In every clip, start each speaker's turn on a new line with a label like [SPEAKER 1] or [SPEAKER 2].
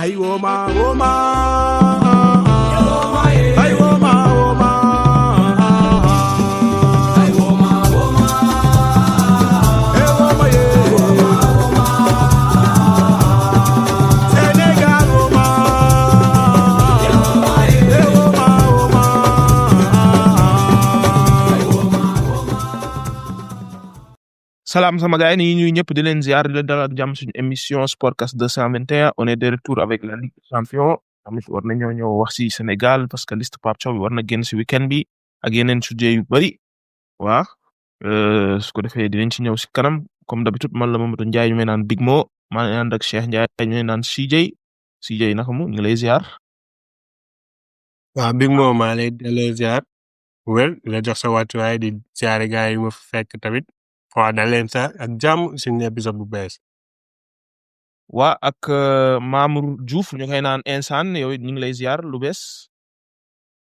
[SPEAKER 1] Hey woman, woman. Hey woman, woman. Hey woman, woman. Hey woman, yeah. Senegal woman. Hey woman,
[SPEAKER 2] Salam sama gars yi ñuy ñëpp di leen ziar di leen dalal ak jàmm suñu émission Sportcast 221 on est de retour avec la Ligue des Champions tamit war nañoo ñëw wax si Sénégal parce que liste Pape Thiaw bi war na génn si weekend bi ak yeneen sujet yu bari waa su ko defee dinañ ci ñëw si kanam comme d'habitude man la Mamadou Ndiaye ñu may naan Big Mo maa ngi ànd ak Cheikh Ndiaye ñu may naan CJ naka mu ñu ngi lay ziar.
[SPEAKER 3] waaw Big Mo maa lay delloo ziar wér la jox sa wàccuwaay di ziare gars yi ma fa fekk tamit waaw dal leen sa ak jàmm suñu épisode bu bees.
[SPEAKER 2] waa ak Mamour Diouf ñu koy naan Insane yow it ñu ngi lay ziar lu bees.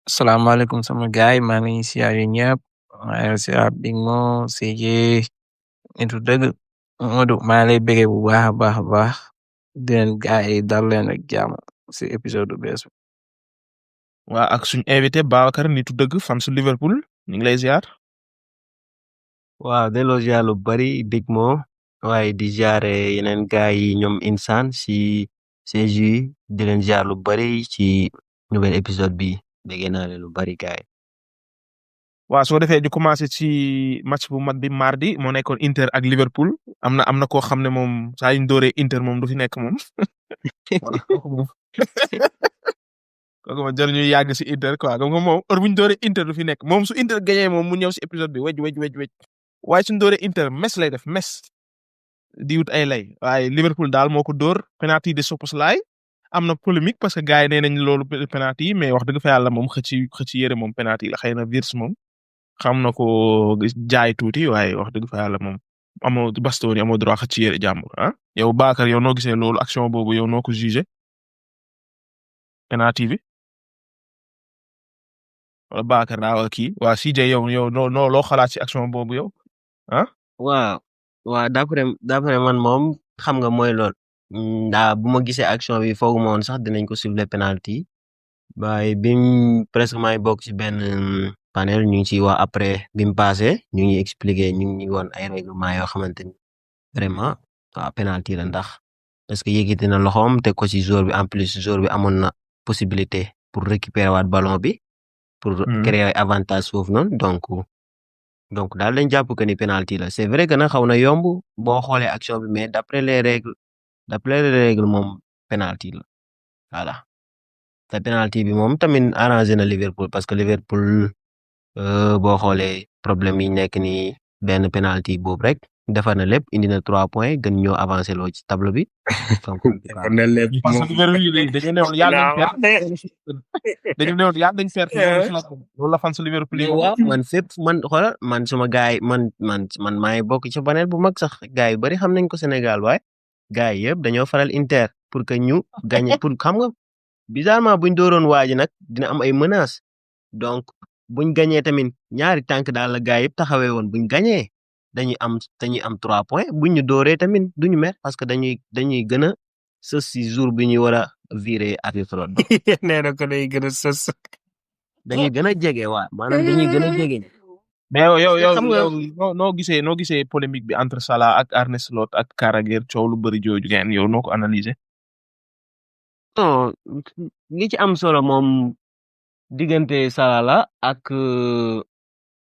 [SPEAKER 4] Assalamualaikum sama gaay maa ngi siyaar yi ñëpp maa ngi siyaar Big Mo CJ nitu dëgg Modou maa lay bëggee bu baax a baax di leen gaay yi dal leen ak jàmm si épisode bu bees bi.
[SPEAKER 2] waa ak suñu invité Babacar nitu dëgg fan su Liverpool ñu ngi lay ziar.
[SPEAKER 5] waaw delloo ziar lu bari Big Mo waaye di ziare yeneen gaay yi ñoom Insane si CJ di leen ziar lu bari ci nouvel épisode bi bëgg naa leen lu bari gaay.
[SPEAKER 2] waaw soo defee ñu commencé ci match bu mat bi mardi moo nekkoon Inter ak Liverpool am na koo xam ne moom saa yu ñu dooree Inter moom du fi nekk moom. kooku moom jarul ñuy yàgg si Inter quoi comme moom heure bu ñu dooree Inter du fi nekk moom su Inter gagné moom mu ñëw si épisode bi wej waaye suñu dooree Inter mes lay def mes di wut ay lay waaye Liverpool daal moo ko dóor penalty de Szoboszlai am na polémique parce que gars yi nee nañ loolu penalty yi mais wax dëgg fa yàlla moom xëcc yére moom penalty la xëy na Wirtz moom xam na ko jaay tuuti waaye wax dëgg fa yàlla moom amoo Bastoni amoo droit xëcc yére jàmbur ah yow Bakar yow noo gisee loolu action boobu yow noo ko jugé penalty bi wala Bakar naa kii waa CJ yow noo loo xalaat ci action boobu yow ah.
[SPEAKER 5] waaw d'après man moom xam nga mooy lool ndaa bu ma gisee action bi foogu ma woon sax dinañ ko siffler penalty waaye bim presque may bokk ci benn panel ñu ngi ciy wax après bim passé ñu ngi expliquer ñu ngi woon ay règlement yoo xamante ni vraiment waaw penalty la ndax parce que yëkkati na loxoom teg ko ci joueur bi en plus joueur bi amoon na possibilité pour récupérer waat ballon bi pour créer avantage foofu noonu donc daal lañ jàpp que ni penalty la c'est vrai que nag xaw na yomb boo xoolee action bi mais d'après les règles moom penalty la voilà te penalty bi moom tamit arrangé na Liverpool parce que Liverpool boo xoolee problème yi nekk ni benn penalty boobu rek defar na lépp indi na 3 points gën ñoo avancé loo ci tableau bi. donc
[SPEAKER 3] kon ne lépp
[SPEAKER 2] parce que Liverpool dañu newoon yàlla nañ perte dañu newoon yàlla nañ perte loolu la fan su Liverpool yi
[SPEAKER 5] waaw man fépp man xoolal man suma gaay man maa ngi bokk ci panel bu mag sax gaay yu bari xam nañ ko Sénégal waaye gaay yëpp dañoo faral Inter pour que ñu gagner pour xam nga bizarrement buñ dooroon waaji nag dina am ay menaces donc buñ gagner tamit ñaari tànk daal la gaay yëpp taxawee woon buñ gagner dañuy am 3 points buñ ñu dooree tamit duñu mer parce que dañuy gën a sës si jour bi ñuy war a virer arbitre bi.
[SPEAKER 3] nee na ko day gën a sës.
[SPEAKER 5] dañuy gën a jege waa maanaam dañuy gën a jege.
[SPEAKER 2] mais yow noo gisee polémique bi entre Salah ak Arne Slot ak Carragher coow lu bëri jooju ngeen yow noo ko analyser.
[SPEAKER 5] non li ci am solo moom diggante Salah la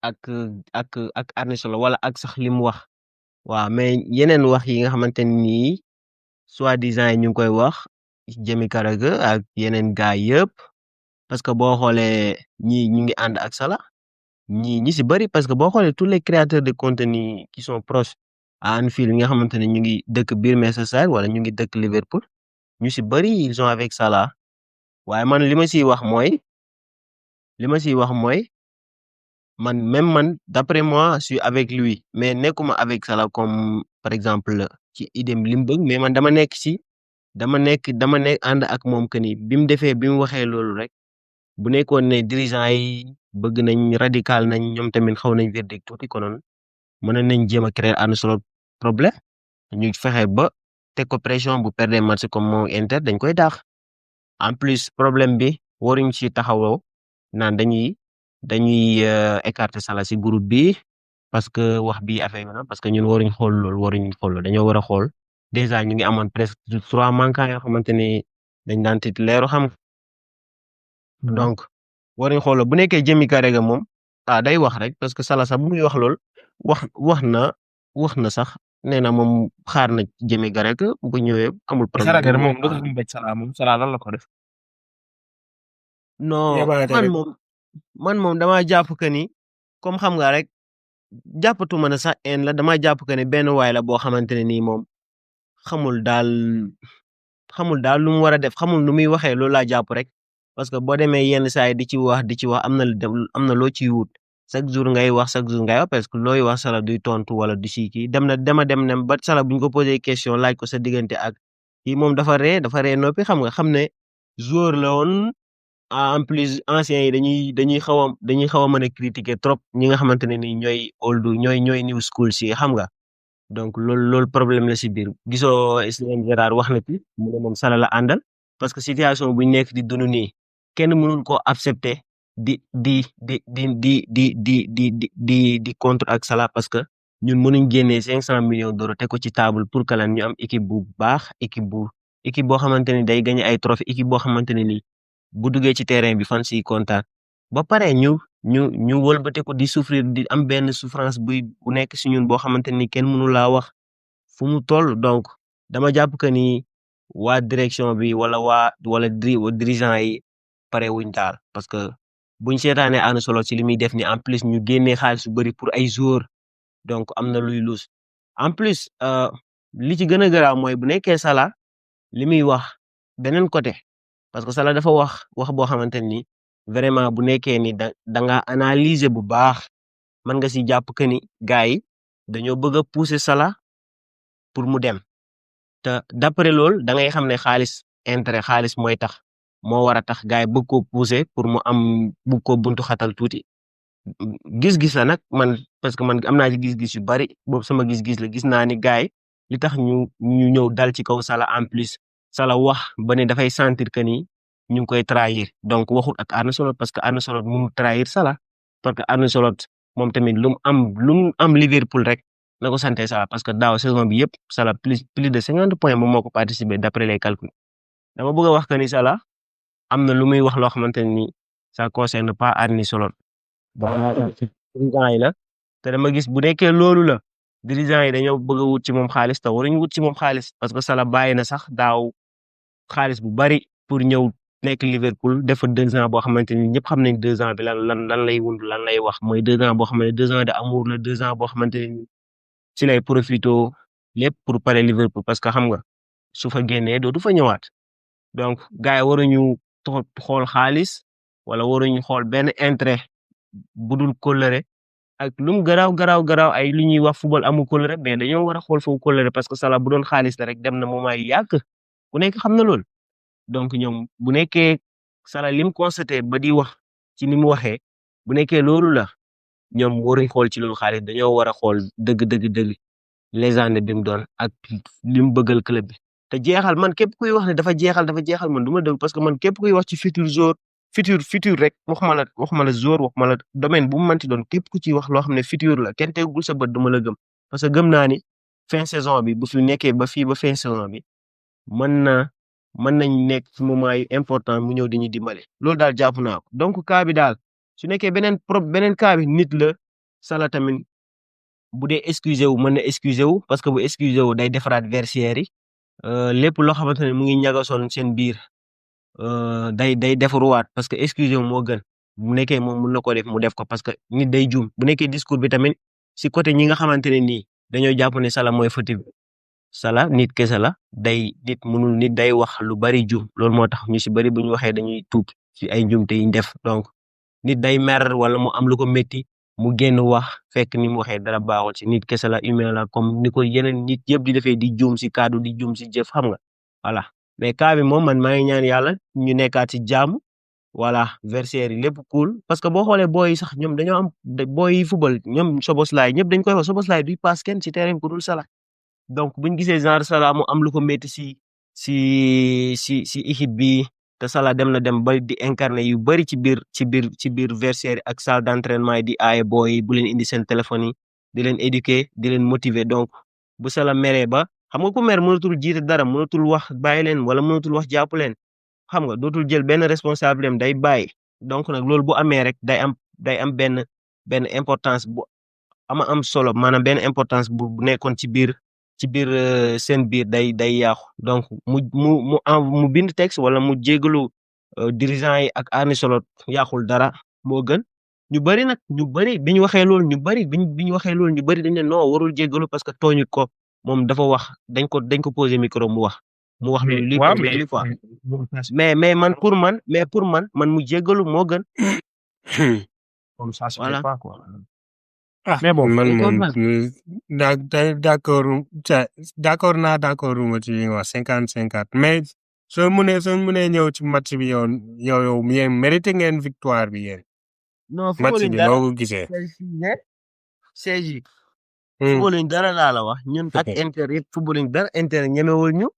[SPEAKER 5] ak Arne Slot wala ak sax li mu wax waaw mais yeneen wax yi nga xamante ni soi-disant ñu ngi koy wax jëmi Carragher ak yeneen gars yëpp parce que boo xoolee ñii ñu ngi ànd ak Salah ñi si bëri parce que boo xoolee tous les créateurs de contenu qui sont proches à Anfield nga xamante ne ñu ngi dëkk biir Merseyside wala ñu ngi dëkk Liverpool ñu si bëri ils sont avec Salah waaye man li ma siy wax mooy man d'après moi je suis avec lui mais nekkuma avec Salah comme par exemple ci idem li mu bëgg mais man dama nekk ànd ak moom que ni bi mu waxee loolu rek bu nekkoon ne dirigeants yi bëgg nañ radical nañ ñoom tamit xaw nañ verdict tuuti konoon mën nañ jéem a créer Arne Slot problème ñu fexe ba teg ko pression bu perdre match comme moo Inter dañ koy daax en plus problème bi waruñ ci taxawoo naan dañuy écarter Salah si groupe bi parce que wax bi affaire bi parce que ñun waruñ xool loolu dañoo war a xool déjà ñu ngi amoon presque 3 manquants yoo xamante ni dañ daan titulaire xam nga. donc waruñ xool bu nekkee Jamie Carragher moom day wax rek parce que Salah sax bu muy wax lool wax na sax nee na moom xaar na Jamie Carragher bu ñëwee amul
[SPEAKER 2] Carragher
[SPEAKER 5] problème.
[SPEAKER 2] moom lu tax mu bañ Salah moom Salah lan la ko def.
[SPEAKER 5] non
[SPEAKER 3] Yabaate
[SPEAKER 5] man
[SPEAKER 3] rek.
[SPEAKER 5] moom dama jàpp que ni comme xam nga rek jàppatuma na sax en la dama jàpp que ne benn waay la boo xamante ne nii moom xamul daal lu mu war a def xamul nu muy waxee loolu laa jàpp rek parce que boo demee yenn saa yi di ci wax am na loo ciy wut chaque jour ngay wax parce que looy wax Salah duy tontu wala du si kii dem ba Salah bu ñu ko posé question laaj ko sa diggante ak kii moom dafa ree noppi xam ne joueur la woon en plus anciens yi dañuy xaw a mën a critiquer trop ñi nga xamante ne ni ñooy new school si xam nga. donc loolu problème la si biir gisoo Steven Gerrard wax na ci mu ne moom Salah la àndal parce que situation bu ñu nekk di dund nii kenn mënul koo accepter di contre ak Salah parce que ñun mënuñ génnee 500 millions d'euros teg ko ci table pour que lan ñu am équipe bu baax équipe boo xamante ni day gagner ay trophées équipe boo xamante ne nii bu duggee ci terrain bi fan si kontaan ba pare ñu wëlbate ko di souffrir di am benn souffrance bu nekk si ñun boo xamante ni kenn mënu laa wax fu mu toll donc dama jàpp que ni waa direction bi wala dirigeant yi pare wuñ daal parce que buñ seetaanee Arne Slot ci li muy def ni en plus ñu génnee xaalis bu bëri pour ay joueurs donc am na luy luus en plus li ci gën a garaaw mooy bu nekkee Salah li muy wax beneen côté parce que Salah dafa wax boo xamante ni vraiment bu nekkee ni da nga analyser bu baax mën nga si jàpp que ni gars yi dañoo bëgg a pousser Salah pour mu dem te d'après loolu da ngay xam ne xaalis moo war a tax gars yi bëgg koo pousser pour mu bëgg koo buntu xatal tuuti gis-gis la nag man parce que man am naa ci gis-gis yu bari boobu sama gis-gis la gis naa ni gars yi li tax ñu ñëw dal ci kaw Salah en plus Salah wax ba ne dafay sentir que ni ñu ngi koy trahir donc waxut ak Arne Slot parce que Arne Slot mënul trahir Salah parce que Arne Slot moom tamit lu mu am Liverpool rek na ko santé Salah parce que daaw saison bi yëpp Salah plus de 50 points moom moo ko participé d'après les calculs dama bëgg a wax que ni Salah am na lu muy wax loo xamante ni ça concerne pas Arne Slot dirigeant yi la te dama gis bu nekkee loolu la dirigeant yi dañoo bëgg a wut ci moom xaalis te waruñu wut ci moom xaalis parce que Salah bàyyi na sax daaw xaalis bu bari pour ñëw nekk Liverpool def fa 2 ans boo xamante ni ñëpp xam nañ 2 ans bi lan lay wund lan lay wax mooy 2 ans boo xam ne 2 ans de amour la 2 ans boo xamante ni ci lay profito lépp pour pare Liverpool parce que xam nga su fa génnee dootu fa ñëwaat donc gars yi waruñu xool xaalis wala waruñu xool benn intérêt budul kóllëre ak lu mu garaaw ay lu ñuy wax football amul kóllëre mais dañoo war a xool foofu kóllëre parce que Salah bu doon xaalis la rek dem na moment yu yàgg ku nekk xam na loolu donc ñoom bu nekkee Salah lim constaté ba di wax ci ni mu waxee bu nekkee loolu la ñoom waruñ xool ci loolu xaalis dañoo war a xool dëgg légende bi mu doon ak li mu bëggal club bi te jeexal man képp kuy wax ne dafa jeexal man du ma dégg parce que man képp kuy wax ci futur rek waxuma la joueur waxuma la domaine bu mu mënti doon képp ku ci wax loo xam ne futur la kenn tegul sa bët duma la gëm parce que gëm naa ni fin saison bi bu fi nekkee ba fin saison bi mën nañ nekk ci moment yu important mu ñëw di ñu dimbale loolu daal jàpp naa ko donc cas bi daal su nekkee beneen cas bi nit la Salah tamit bu dee excusé wu mën na excusé wu parce que bu excusé wu day defaraat vestiaire yi lépp loo xamante ne mu ngi ñagasoon seen biir day defaruwaat parce que excusé wu moo gën bu nekkee moom mën na ko def mu def ko parce que nit day juum bu nekkee discours bi tamit si côté ñi nga xamante ne nii dañoo jàpp ne Salah mooy fautif Salah nit kese la nit day wax lu bari juum loolu moo tax ñu si bari bu ñu waxee dañuy tuub ci ay njuumte yi ñu def donc nit day mer wala mu am lu ko métti mu génn wax fekk ni mu waxee dara baaxul ci nit kese la humain la comme ni ko yeneen nit yëpp di defee di juum si kaddu di juum si jëf xam nga voilà mais cas bi moom man maa ngi ñaan yàlla ñu nekkaat ci jàmm voilà vestiaire yi lépp cool parce que boo xoolee booy yi sax ñoom dañoo am booy yi football ñoom Szoboszlai ñëpp dañ koy wax Szoboszlai duy passe kenn ci terrain bi ku dul Salah donc buñ gisee genre Salah mu am lu ko métti si équipe bi te Salah dem na dem ba di incarner yu bëri ci biir vestiaire ak salle d'entraînement yi di aaye booy yi bu leen indi seen téléphone yi di leen éduquer di leen motiver donc bu Salah meree ba xam nga ku mer mënatul jiite dara mënatul wax bàyyi leen wala mënatul wax jàpp leen xam nga dootul jël benn responsabilité am day bàyyi donc nag loolu bu amee rek day am benn importance bu am solo maanaam benn importance bu nekkoon ci biir seen biir day yàqu donc mu bind texte wala mu jégalu dirigeant yi ak Arne Slot yàqul dara moo gën ñu bëri bi ñu waxee loolu ñu bëri dañ ne non warul jégalu parce que tooñu ko moom dafa wax dañ ko posé micro mu wax loolu lii
[SPEAKER 2] waaw
[SPEAKER 5] quoi mais man pour man mu jégalu moo gën
[SPEAKER 2] comme ça se
[SPEAKER 5] Voilà.
[SPEAKER 2] fait pas quoi.
[SPEAKER 3] ah
[SPEAKER 2] Mais bon,
[SPEAKER 3] man moom
[SPEAKER 5] comprendre.
[SPEAKER 3] d'accord ma ci li nga wax 50-50 mais soo mënee ñëw ci match bi yow yéen mérité ngeen victoire bi yéen
[SPEAKER 5] non
[SPEAKER 3] match
[SPEAKER 5] footballuñ
[SPEAKER 3] bi
[SPEAKER 5] dara
[SPEAKER 3] noo ko gisee.
[SPEAKER 5] CJ
[SPEAKER 3] Hmm.
[SPEAKER 5] footballuñ dara laa la wax ñun ak Inter yëpp footballuñ dara Inter ñemewul ñu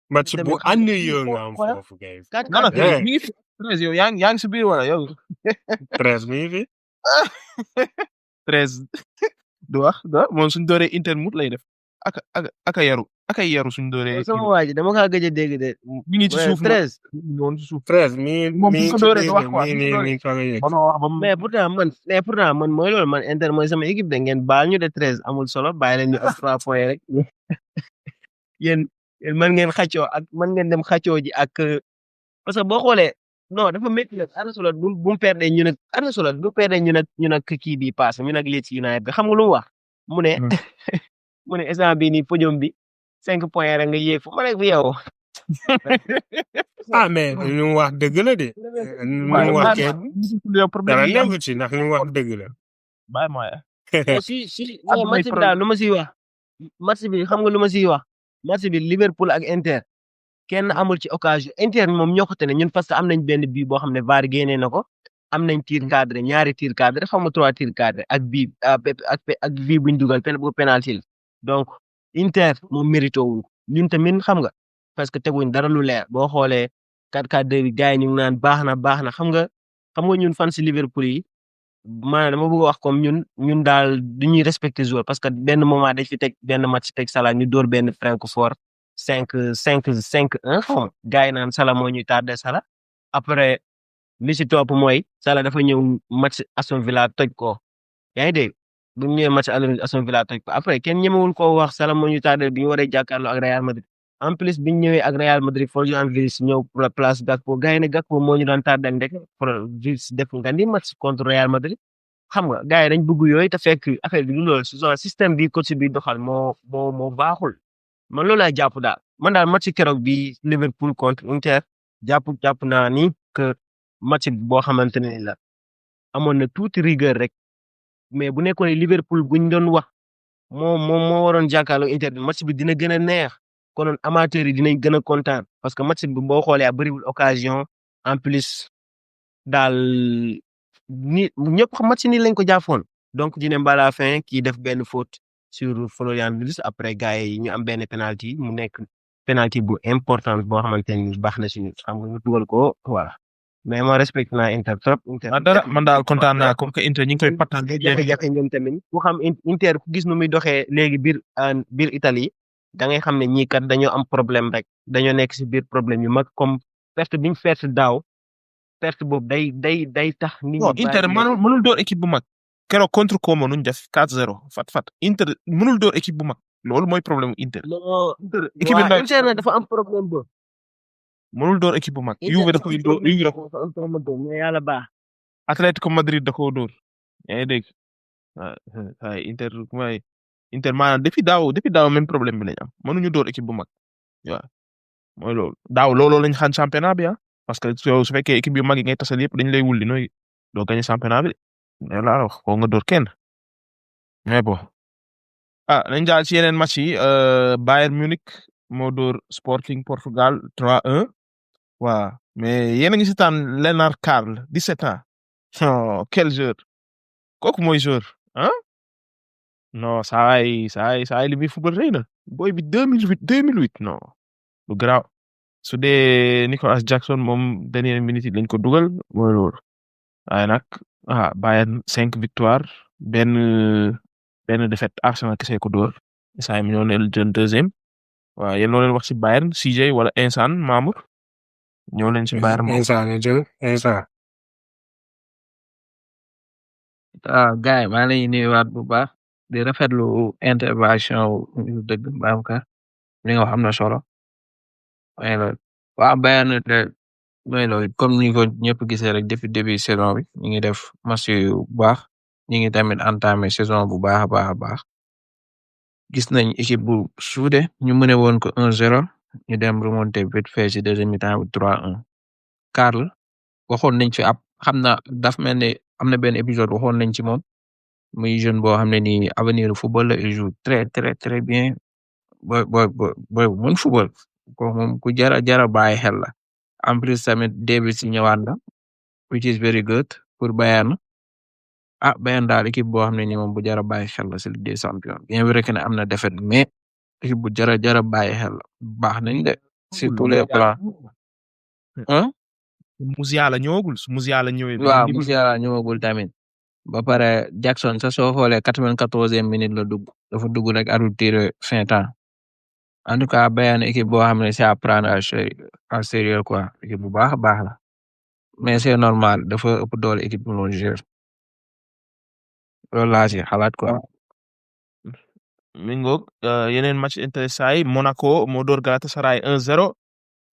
[SPEAKER 3] match bu
[SPEAKER 5] tamit xam
[SPEAKER 3] ànd
[SPEAKER 5] nga
[SPEAKER 3] yoon nga am
[SPEAKER 5] voilà.
[SPEAKER 3] foofu kay.
[SPEAKER 5] 4-4
[SPEAKER 2] non non
[SPEAKER 3] Eh.
[SPEAKER 2] mi ngi fi 13 yow yaa ngi si biir wala yow
[SPEAKER 3] 13 mi ngi fi.
[SPEAKER 2] 13 du wax moom suñ dooree Inter mut lay def aka yaru suñ dooree
[SPEAKER 5] sama waa ji dama kaa gëj a dégg de
[SPEAKER 2] mi ngi ci suuf
[SPEAKER 5] 13
[SPEAKER 2] noonu ci suuf
[SPEAKER 3] 13 mi
[SPEAKER 2] Moom
[SPEAKER 3] mi
[SPEAKER 2] su ko
[SPEAKER 3] ci
[SPEAKER 2] dooree
[SPEAKER 3] biir
[SPEAKER 2] du wax quoi,
[SPEAKER 3] mi
[SPEAKER 2] su ko dooree.
[SPEAKER 3] mi soog a yegg.
[SPEAKER 2] mënoo wax ba mu
[SPEAKER 5] mais pourtant man mooy loolu man Inter mooy sama équipe de ngeen baal ñu de 13 amul solo bàyyi leen ñu am 3 points rek yéen mën ngeen xàccoo ak mën ngeen dem xàccoo ji ak parce que boo xoolee non dafa métti nag Arne Slot bu mu perdee ñu nag Arne Slot bu perdee ñu nag kii bi paase ñu nag Leeds United bi xam nga lu mu wax mu ne
[SPEAKER 2] Hmm.
[SPEAKER 5] mu ne instant bii nii podium bi 5 points rek nga yéeg fu ma nekk fi yow
[SPEAKER 3] ah mais li mu wax dëgg la de. li mu wax kenn
[SPEAKER 2] yow problème
[SPEAKER 3] dara
[SPEAKER 2] yi am
[SPEAKER 3] nekku ci ndax li mu wax dëgg la.
[SPEAKER 2] bàyyi ma
[SPEAKER 5] si
[SPEAKER 2] Am
[SPEAKER 5] match
[SPEAKER 2] nay
[SPEAKER 5] bi daal lu ma siy wax match bi xam nga lu ma siy wax match bi Liverpool ak Inter kenn amul ci occasion Inter moom ñoo ko tene ñun parce que am nañ benn bii boo xam ne VAR génnee na ko am nañ tir cadré ñaari tir cadré xam nga 3 tir cadré ak bii ak bii buñ dugal bu penalty la donc Inter moom mérité wul ñun tamit xam nga parce que teguñ dara lu leer boo xoolee 4-4-2 bi gars yi ñu ngi naan baax na xam nga ñun fan si Liverpool yi maanaam dama bëgg a wax comme ñun daal du ñuy respecter joueur parce que benn moment dañ fi teg benn match teg Salah ñu dóor benn Francfort 5-1 xaw ma gars yi naan Salah moo ñuy tardé Salah après li si topp mooy Salah dafa ñëw match Aston Villa toj ko yaa ngi dégg bu ñu ñëwee match Aston Villa toj ko après kenn ñemewul koo wax Salah moo ñuy tardé bi ñu waree jàkkaarloo ak Real Madrid en plus bi ñu ñëwee ak Real Madrid Florian Wirtz ñëw pour la place Gakpo gars yi ne Gakpo moo ñu daan tardé ak ndek Wirtz def nga ni match contre Real Madrid xam nga gars yi dañ bëgg yooyu te fekk affaire bi du loolu système bi coach bi doxal moo baaxul man loolu laay jàpp daal man daal match keroog bi Liverpool contre Inter jàpp naa ni que match boo xamante ne la amoon na tuuti rigueur rek mais bu nekkoon ne Liverpool buñ doon wax moo waroon jàkkaarloo Inter bi match bi dina gën a neex konoon amateurs yi dinañ gën a kontaan parce que match bi boo xoolee bëriwul occasion en plus daal ni ñëpp match ni lañ ko jàppoon donc dina ba la fin kii def benn faute sur Florian Wirtz après gars yi ñu am benn penalty mu nekk penalty bu important boo xamante ni baax na si ñun xam nga ñu dugal ko voilà mais ma respecté naa Inter trop.
[SPEAKER 2] ah dara man daal kontaan naa comme que Inter ñu ngi koy pattaan
[SPEAKER 5] jafe-jafe ñoom tamit ku xam Inter ku gis nu muy doxee léegi biir Italie da ngay xam ne ñii kat dañoo am problème rek dañoo nekk si biir problème yu mag comme perte bi ñu perte daaw perte boobu day tax. nit
[SPEAKER 2] non Inter mënul door équipe bu mag keroog contre Como nuñ def 4-0 fat Inter mënul door équipe bu mag loolu mooy problème Inter.
[SPEAKER 5] non
[SPEAKER 2] équipe bi
[SPEAKER 5] Inter na dafa am problème boobu.
[SPEAKER 2] mënul door équipe bu mag. Juve da koy door Juve da ko
[SPEAKER 5] am problème boobu mais yàlla baax.
[SPEAKER 2] Atlético Madrid da koo door yaa ngi dégg Inter maanaam depuis daaw même problème bi lañ am mënuñu door équipe bu mag waaw mooy loolu daaw looloo lañ xañ championnat bi parce que su fekkee équipe yu mag yi ngay tasal yëpp dañ lay wulli nooy doo gagné championnat bi de laa wax koo nga door kenn mais bon nañ daal ci yeneen match yi Bayern Munich moo door Sporting Portugal 3-1 waaw mais yéen a ngi si taan Lennart Karl 17 ans oh quel joueur kooku mooy joueur non saa yi li muy football rëy na booy bi 2008 non lu garaaw su dee Nicolas Jackson moom dernière minute yi lañ ko dugal mooy loolu waaye nag Bayern 5 victoire benn défaite Arsenal kese ko dóor saa yi ñoo leen jël deuxième waaw yéen loo leen wax ci Bayern CJ wala Insane Mamour ñoo leen ci Bayern moom.
[SPEAKER 3] instant la jël instant.
[SPEAKER 4] gars yi maa ngi lay nuyuwaat bu baax di rafetlu intervention wu dëgg Babacar li nga wax am na solo mooy loolu waa Bayern de mooy loolu comme ni ko ñëpp gisee rek depuis début saison bi ñu ngi def match yu baax ñu ngi tamit entamé saison bu baax a baax a baax gis nañ équipe bu suude ñu mëne woon ko 1-0 ñu dem remonté vite fait ci deuxième mi-temps bi 3-1 Karl waxoon nañ fi xam na daf mel ne am na benn épisode waxoon nañ ci moom muy jeune boo xam ne nii avenir football la il joue très très très bien boy mën football ko moom ku jara bàyyi xel la en plus tamit Davies si ñëwaat na which is very good pour Bayern Bayern daal équipe boo xam ne nii moom bu jara bàyyi xel la si Ligue des Champions bien vrai que ne am na défaite mais équipe bu jara bàyyi xel la baax nañ de sur tous les plans
[SPEAKER 2] Musiala ñëwagul su Musiala ñëwee.
[SPEAKER 4] waaw Musiala ñëwagul tamit ba pare Jackson sa soo xoolee 94e minute la dugg dafa dugg rek arbitre fin temps en tout cas Bayern équipe boo xam ne c'est à prendre à sérieux quoi équipe bu baax a baax la mais c'est normal dafa ëpp doole équipe bu noonu jouer loolu laa ci xalaat quoi.
[SPEAKER 2] mi ngoog yeneen match intéressant yi Monaco moo door Galatasaray 1-0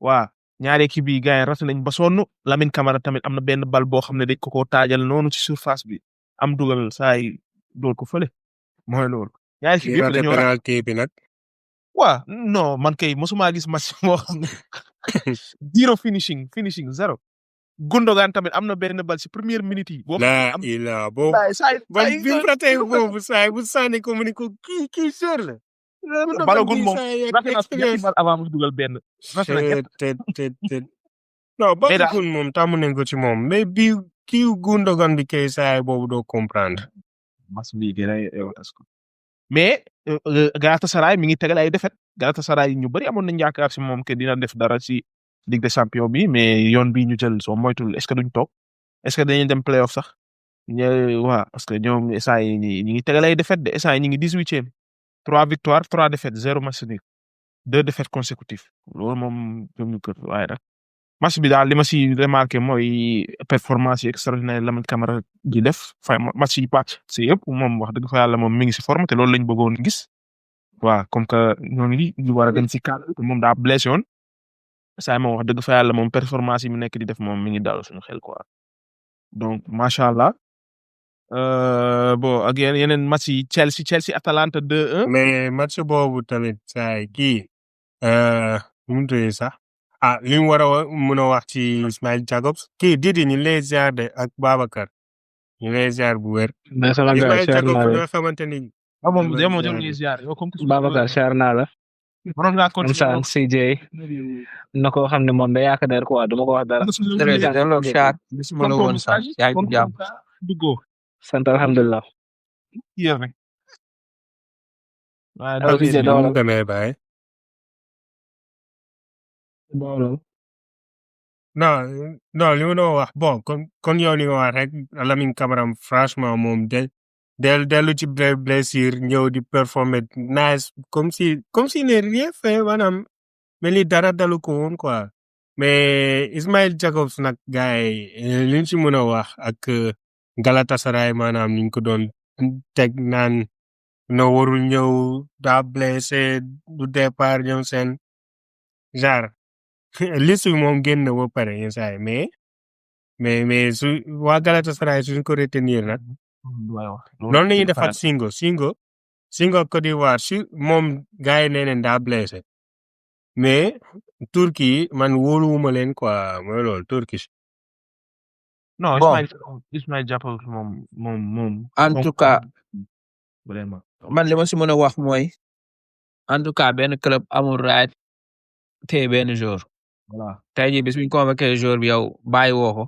[SPEAKER 2] waa ñaari équipe yi gars yi ratu nañ ba sonn Lamine Camara tamit am na benn bal boo xam ne dañ ko taajal noonu ci surface bi am dugal saa yi door ko fële mooy loolu. ñaari équipe yëpp dañoo
[SPEAKER 3] penalty bi nag.
[SPEAKER 2] waa non man kay mosuma gis match moo xam ne zero finishing zero. Gundogan tamit am na benn bal ci première minute yi.
[SPEAKER 3] la ila boobu ba bi mu ratee boobu saa bu sànni ko mu ne ko kii sër la.
[SPEAKER 2] Balogun moom rafet na ñetti bal avant mu dugal benn.
[SPEAKER 3] non Balogun moom tàmm nañ ko ci moom mais bi kii Gundogan bi kay saa boobu doo comprendre.
[SPEAKER 2] mas bi gën a mais Galatasaray mi ngi tegal ay défaite Galatasaray ñu bari amoon nañ yaakaar ci moom que dina def dara ci Ligue des Champions bi mais yoon bi ñu jël soo moytul est-ce que duñ toog est-ce que dañuy dem playoff sax waa parce que ñoom instant yi ñi ngi tegal ay défaite de instant yi ñi ngi 18e 3 victoires 3 défaites 0 match nul 2 défaites consécutives loolu moom ñoom ñu kër waaye nag match bi daal li ma si remarqué mooy performance yi extraordinaire Lamine Camara di def match yi pàcc si yëpp moom wax dëgg fa yàlla moom mi ngi si forme te loolu lañ bëggoon gis waaw comme que ñooñu ñu war a dem si cadre moom daa blessé woon saa moom wax dëgg fa yàlla moom performance yi mu nekk di def moom mi ngi daal suñu xel quoi donc macha allah bon ak yeneen match yi Chelsea Atalanta 2-1.
[SPEAKER 3] mais match boobu tamit saa kii mu tuddee sax li mu war a mën a wax ci Ismail Jacobs kii Didi ñu lay ziar de ak Babacar ñu lay ziar bu wér. Ismail Jacobs nga xamante ni.
[SPEAKER 2] moom moo jëm lay ziar yow comme
[SPEAKER 6] Babacar ziar naa la.
[SPEAKER 2] waroon ngaa continuer
[SPEAKER 6] CJ na ko xam ne moom da yaakaar ko duma ko wax dara.
[SPEAKER 4] bisimilah la woon sax yaa ngi jàmm.
[SPEAKER 6] sant alhamdulilah.
[SPEAKER 3] non li ma doon wax bon kon yow li nga wax rek Lamine Camara franchement moom dellu ci blessure ñëw di performer nice comme si ne rien fait maanaam mais li dara dalu ko woon quoi mais Ismail Jacobs nag gars yi li ñu ci mën a wax ak Galatasaray maanaam ni ñu ko doon teg naan no warul ñëw daa blessé du départ ñoom seen genre liste bi moom génn na ba pare yenn saa yi mais su waa Galatasaray suñ ko retenir nag loolu la ñuy defaat Singo Côte d'Ivoire si moom gars yi nee nañ daa blessé mais Turquie man wóoluwuma leen quoi mooy loolu Turquie.
[SPEAKER 2] non Ismail Jacobs moom
[SPEAKER 4] en tout cas
[SPEAKER 2] vraiment
[SPEAKER 4] man li ma si mën a wax mooy en tout cas benn club amul right te benn jour. voilà tey jii bis bu ñu convoqué jour bi yow bàyyi woo ko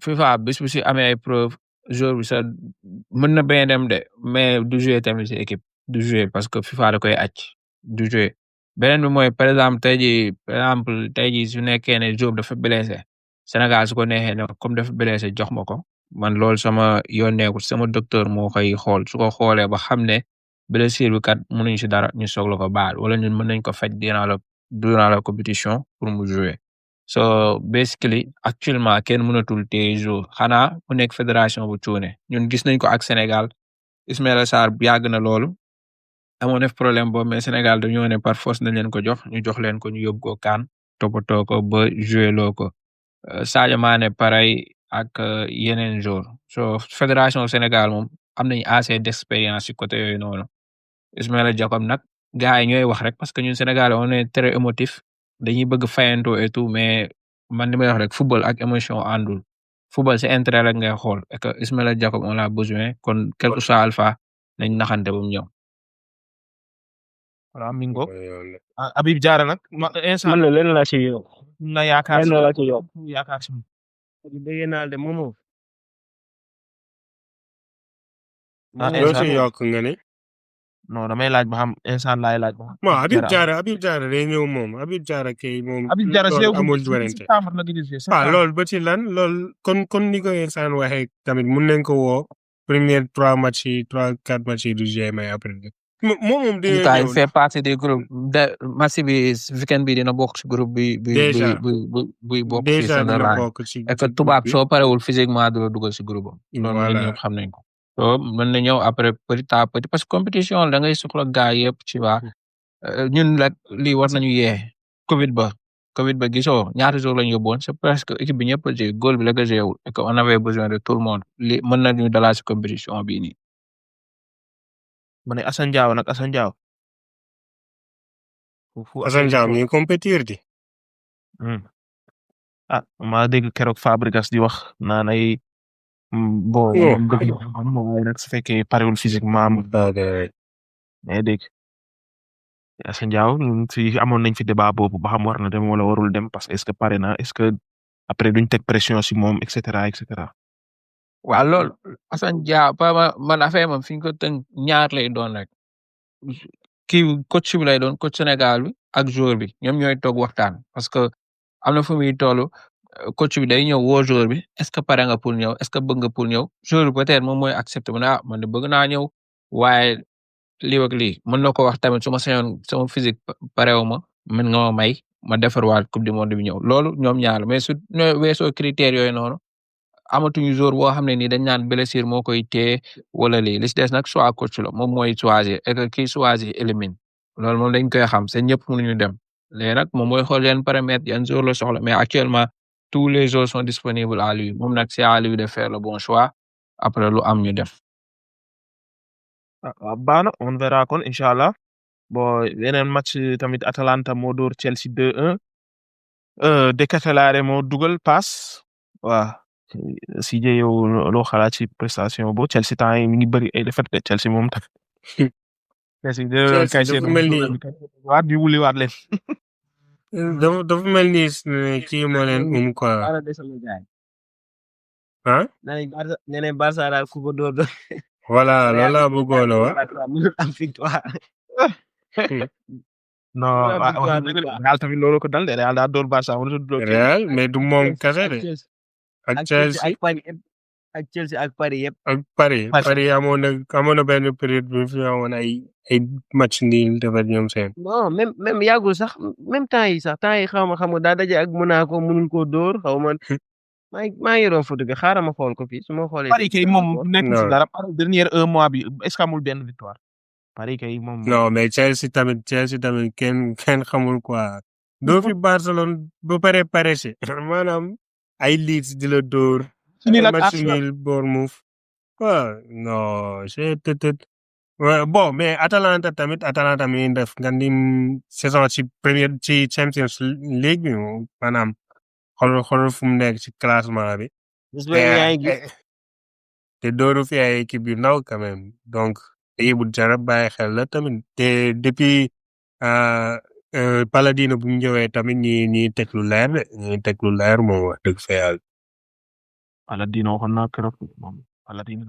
[SPEAKER 4] FIFA bis bu si amee ay preuve jour bi sax mën na bañ dem de mais du jouer tamit si équipe du jouer parce que FIFA da koy acc du jouer beneen bi mooy par exemple tey jii su nekkee ne Diop dafa blessé Sénégal su ko neexee ne comme dafa blessé jox ma ko man loolu sama yoon nekkul sama docteur moo koy xool su ko xoolee ba xam ne blessure bi kat mënuñ si dara ñu soog la ko baal wala ñun mën nañ ko faj durant la compétition pour mu jouer so basically actuellement kenn mënatul téye jour xanaa mu nekk fédération bu cuune ñun gis nañ ko ak Sénégal Ismaïla Sarr yàgg na loolu amoon na problème boobu mais Sénégal dañoo ne par force nañ leen ko jox ñu jox leen ko ñu yóbbu ko kaan toppatoo ko ba joué loo ko Sadio Mané pareil ak yeneen joueurs so fédération Sénégal moom am nañ assez d'expérience ci côté yooyu noonu Ismaïla Jacob nag gars yi ñooy wax rek parce que ñun Sénégal on est très émotif dañuy bëgg fayantoo et tout mais man li may wax rek football ak émotion àndul football c'est intérêt rek ngay xool et que Ismaïla Jacob on l'a besoin kon quel que soit alpha nañ naxante ba mu ñëw.
[SPEAKER 2] voilà mi ngoog Habib Diarra nag instant
[SPEAKER 6] man la leen laa ci yokk
[SPEAKER 2] na yaakaar
[SPEAKER 6] leen laa ci yokk
[SPEAKER 2] yaakaar si
[SPEAKER 5] dégg naa de Momo.
[SPEAKER 3] loo si yokk nga ne.
[SPEAKER 2] non damay laaj ba xam instant laay laaj ba xam.
[SPEAKER 3] bon Habib Diarra day ñëw moom Habib Diarra kay moom.
[SPEAKER 2] Habib Diarra
[SPEAKER 3] loolu amul werante. Loolu ba ci lan loolu kon ni ko instant waxee tamit mun nañ ko woo première 3-4 matchs yi du jouer mais après. moom day
[SPEAKER 4] il
[SPEAKER 3] ñëw
[SPEAKER 4] fait partie des groupes de match bi weekend bi dina bokk ci groupe bi.
[SPEAKER 3] Déjà.
[SPEAKER 4] buy bokk ci
[SPEAKER 3] déjà
[SPEAKER 4] seen
[SPEAKER 3] dina
[SPEAKER 4] rang
[SPEAKER 3] bokk ci.
[SPEAKER 4] et que tubaab soo parewul physiquement du la dugal ci groupe am. loolu
[SPEAKER 3] Voilà.
[SPEAKER 4] ñun ñëpp xam nañ ko. so mën na ñëw après petit à petit parce que compétition da ngay soxla gars yëpp ci waa ñun rek lii war nañu yee Covid ba gisoo ñaata jours lañu yóbbuwoon c'est presque équipe bi ñëpp a joué góol bi la ko joué wul et que on avait besoin de tout le monde li mën nañu dalal ci compétition bii nii.
[SPEAKER 2] ma ne Assane Diao nag Assane Diao.
[SPEAKER 3] Assane Diao mi ngi compétir di.
[SPEAKER 2] maa dégg keroog Fabregas di wax naan ay. bon
[SPEAKER 3] Oh.
[SPEAKER 2] moom dëgg la moom waaye nag su fekkee parewul physiquement am mais dégg Assane Diao ñun fi amoon nañ fi débat boobu ba xam war na dem wala warul dem parce que est-ce que pare na est-ce que après duñ teg pression si moom et cetera et cetera.
[SPEAKER 4] waaw loolu Assane Dia man affaire moom fi ñu ko tënk ñaar lay doon rek kii coach bi lay doon coach Sénégal bi ak joueur bi ñoom ñooy toog waxtaan parce que am na fu muy toll coach bi day ñëw woo joueur bi est-ce que pare nga pour ñëw est-ce que bëgg nga pour ñëw joueur bi peut-être moom mooy accepter mu ne man de bëgg naa ñëw waaye lii ak lii mën na ko wax tamit su ma sañoon sama physique parewu ma mën nga ma may ma defarwaat coupe du monde bi ñëw loolu ñoom ñaar la mais su weesoo critères yooyu noonu amatuñu joueur boo xam ne nii dañ naan blessure moo koy téye wala lii li si des nag soit coach la moom mooy choisir et que kii choisir élimine loolu moom dañ koy xam c'est ñëpp mënuñu dem léegi nag moom mooy xool yan paramètres yan joueur la soxla mais actuellement tous les joueurs sont disponibles à lui moom nag c'est à lui de faire le bon choix après lu am ñu def.
[SPEAKER 2] baax na on verra kon incha allah bon yeneen match tamit Atalanta moo dóor Chelsea 2-1 De Ketelaere moo dugal pass waaw si je yow loo xalaat ci prestation bo Chelsea temps yi mi ngi bëri ay défaite de Chelsea moom tamit. Chelsea
[SPEAKER 3] dafa mel ni
[SPEAKER 2] waat bi wuli waat leen.
[SPEAKER 3] dafa mel ni kii moo leen quoi ah.
[SPEAKER 5] nee nañ Barça daal ku ko dóor
[SPEAKER 3] voilà loolu laa bëggoon a wax.
[SPEAKER 5] am victoire.
[SPEAKER 2] non Real tamit loolu ko dal de Real daa dóor Barça wala dóor
[SPEAKER 3] Real mais du moom kese de. ak Chelsea
[SPEAKER 5] ak Chelsea ak Paris yëpp.
[SPEAKER 3] ak Paris amoon na benn période bi fi amoon ay match nii defar ñoom seen.
[SPEAKER 5] non même yàggul sax même temps yi xam nga daa daje ak Monaco mënul koo dóor xaw ma maa ngi doon foto bi xaaral ma xool ko fii su ma xoolee.
[SPEAKER 2] Paris kay moom nekk ci dara dernier un mois bi est-ce que amul benn victoire. Paris kay moom.
[SPEAKER 3] non mais Chelsea tamit kenn xamul quoi. doo fi Barcelone ba pare si maanaam ay Leeds di la dóor. match nul Bournemouth. waaw non c'est peut-être. bon mais Atalanta mi ngi def nga ni saison ci Champions League bi moom maanaam xool fu mu nekk ci classement bi. te dooru fi ay équipe yu ndaw quand même donc équipe bu jar a bàyyi xel la tamit te depuis Paladino bu ñu ñëwee tamit ñi teg lu leer moom wax dëgg fa yàlla.
[SPEAKER 2] Paladino waxoon naa keroog moom Paladino.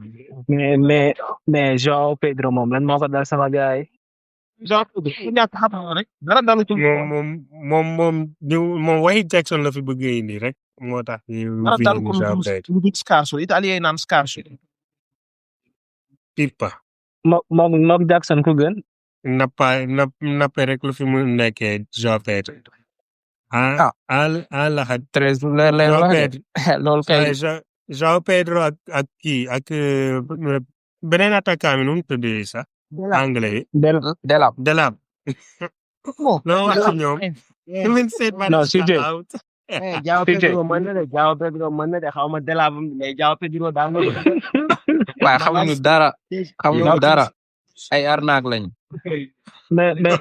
[SPEAKER 6] mais João Pedro moom lan moo ko dal sama gars yi
[SPEAKER 2] Jean Pedro ku ñàkk xam-xam rek dara dalu ci
[SPEAKER 3] moom waxi Jackson la fi bëgg a indi rek moo tax
[SPEAKER 2] dara
[SPEAKER 3] fi
[SPEAKER 2] dal
[SPEAKER 3] indi
[SPEAKER 2] ko
[SPEAKER 3] Joao
[SPEAKER 2] lu
[SPEAKER 3] Pedro
[SPEAKER 2] lu scarso italien yi naan scarso
[SPEAKER 3] Pippa
[SPEAKER 6] moom Jackson ku gën.
[SPEAKER 3] nappe rek lu fi mu nekkee Joao Pedro
[SPEAKER 4] Ah.
[SPEAKER 3] la xat
[SPEAKER 4] 13 lu leer lay
[SPEAKER 3] Joao
[SPEAKER 4] wax de
[SPEAKER 3] Pedro
[SPEAKER 4] loolu kay
[SPEAKER 3] waaye Joao Pedro ak kii ak beneen attaquant bi nu mu tuddee sax anglais yi
[SPEAKER 4] Delap
[SPEAKER 3] Delap loo wax ci ñoom even said man
[SPEAKER 6] Non, CJ.
[SPEAKER 3] out
[SPEAKER 5] Joao
[SPEAKER 6] CJ.
[SPEAKER 5] Pedro mën na de Joao Pedro mën na de xaw ma Delapam mais Joao Pedro daa nga
[SPEAKER 4] waaye xamuñu dara ay arnaque lañ
[SPEAKER 6] mais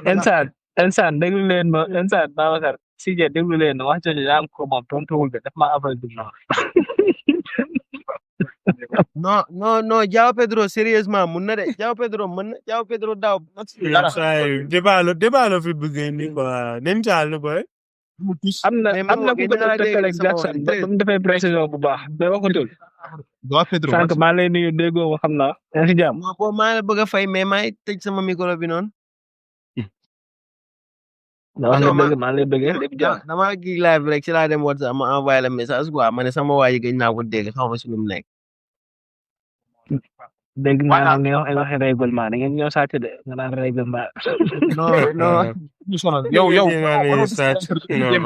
[SPEAKER 6] Ensaan déglu leen ma Ensaan Babacar CJ déglu leen wax jooju yaa am ko moom tontuwul de daf ma aval du
[SPEAKER 5] non Joao Pedro sérieusement mun na de Joao Pedro mën na Joao Pedro daaw dara
[SPEAKER 3] say débat fi bëgg ni quoi nem caal boy
[SPEAKER 6] am na
[SPEAKER 5] Mais man
[SPEAKER 6] ku
[SPEAKER 5] gën
[SPEAKER 6] ko
[SPEAKER 5] naa dégg
[SPEAKER 6] tëkkaleeg
[SPEAKER 5] sama
[SPEAKER 6] Jackson
[SPEAKER 5] wax
[SPEAKER 6] ba mu defee précision bu baax mais waxatul
[SPEAKER 2] Joao Pedro
[SPEAKER 6] sànq maa lay nuyu déggoo ma xam naa yaa ngi si jàmm.
[SPEAKER 5] moo boobu maa la bëgg a fay mais maay tëj sama micro bi noonu
[SPEAKER 6] wax nga dëgg maa lay bëggee lépp jàmm.
[SPEAKER 5] dama kii live rek ci laa dem WhatsApp ma envoyé la message quoi ma ne sama waa ji gëj naa ko dégg xaw ma si lu mu nekk
[SPEAKER 6] dégg naa nag nga wax ay waxi règlement da ngeen ñëw sàcc de nga naan règlement.
[SPEAKER 5] non
[SPEAKER 2] ñu sonal yow
[SPEAKER 3] non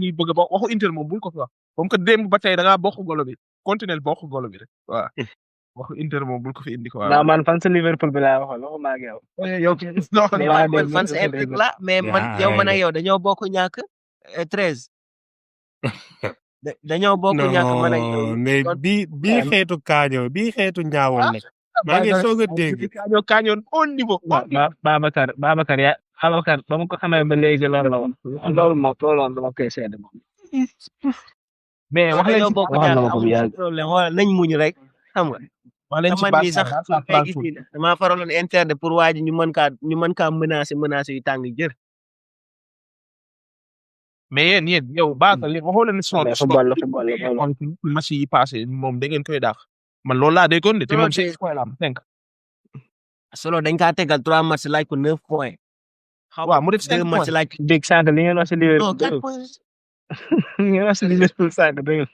[SPEAKER 2] ñuy bëgg ba waxu Inter moom bul ko fi wax comme que démb ba tey da ngaa bokk golo bi continuel bokk golo bi rek waaw waxu Inter moom bul ko fi indi quoi.
[SPEAKER 6] non man fan sa Liverpool bi laa waxoon waxuma ak yow.
[SPEAKER 2] yow
[SPEAKER 5] mais man fan sa Epic la mais man yow man ak yow dañoo bokk ñàkk 13 dañoo bokk ñàkk man ak yow
[SPEAKER 3] mais bii xeetu kaañoo bii xeetu ñaawoon nag maa ngi soog a dégg
[SPEAKER 2] kaañoon au niveau.
[SPEAKER 6] Babacar ba ma ko xamee ba léegi loolu la woon loolu moom dama koy seede moom.
[SPEAKER 2] mais wax leen
[SPEAKER 5] dañoo
[SPEAKER 2] ci
[SPEAKER 5] bokk
[SPEAKER 6] waxal na
[SPEAKER 5] ñàkk
[SPEAKER 6] ma ko bu
[SPEAKER 5] amul
[SPEAKER 6] yàgg.
[SPEAKER 5] problème wala nañ muñ rek xam nga
[SPEAKER 2] wax leen ci
[SPEAKER 5] man mii sax
[SPEAKER 2] Barça
[SPEAKER 5] ngay gis ni damaa faraloon Inter de pour waa ji ñu mën kaa menacer yu tàng jër
[SPEAKER 2] mais yéen yow Barça li waxoo leen son
[SPEAKER 6] mais football la
[SPEAKER 2] match yi passé moom da ngeen koy daax man loolu laa déggoon de te moom 6 points la am 5.
[SPEAKER 5] solo dañ kaa tegal 3 match laaj ko 9 points
[SPEAKER 2] waaw mu def 5
[SPEAKER 5] 2 match
[SPEAKER 2] points.
[SPEAKER 5] laaj
[SPEAKER 6] dégg sànq li ngeen wax si Liverpool
[SPEAKER 5] non 4 points
[SPEAKER 6] li ngeen wax si Liverpool sànq dégg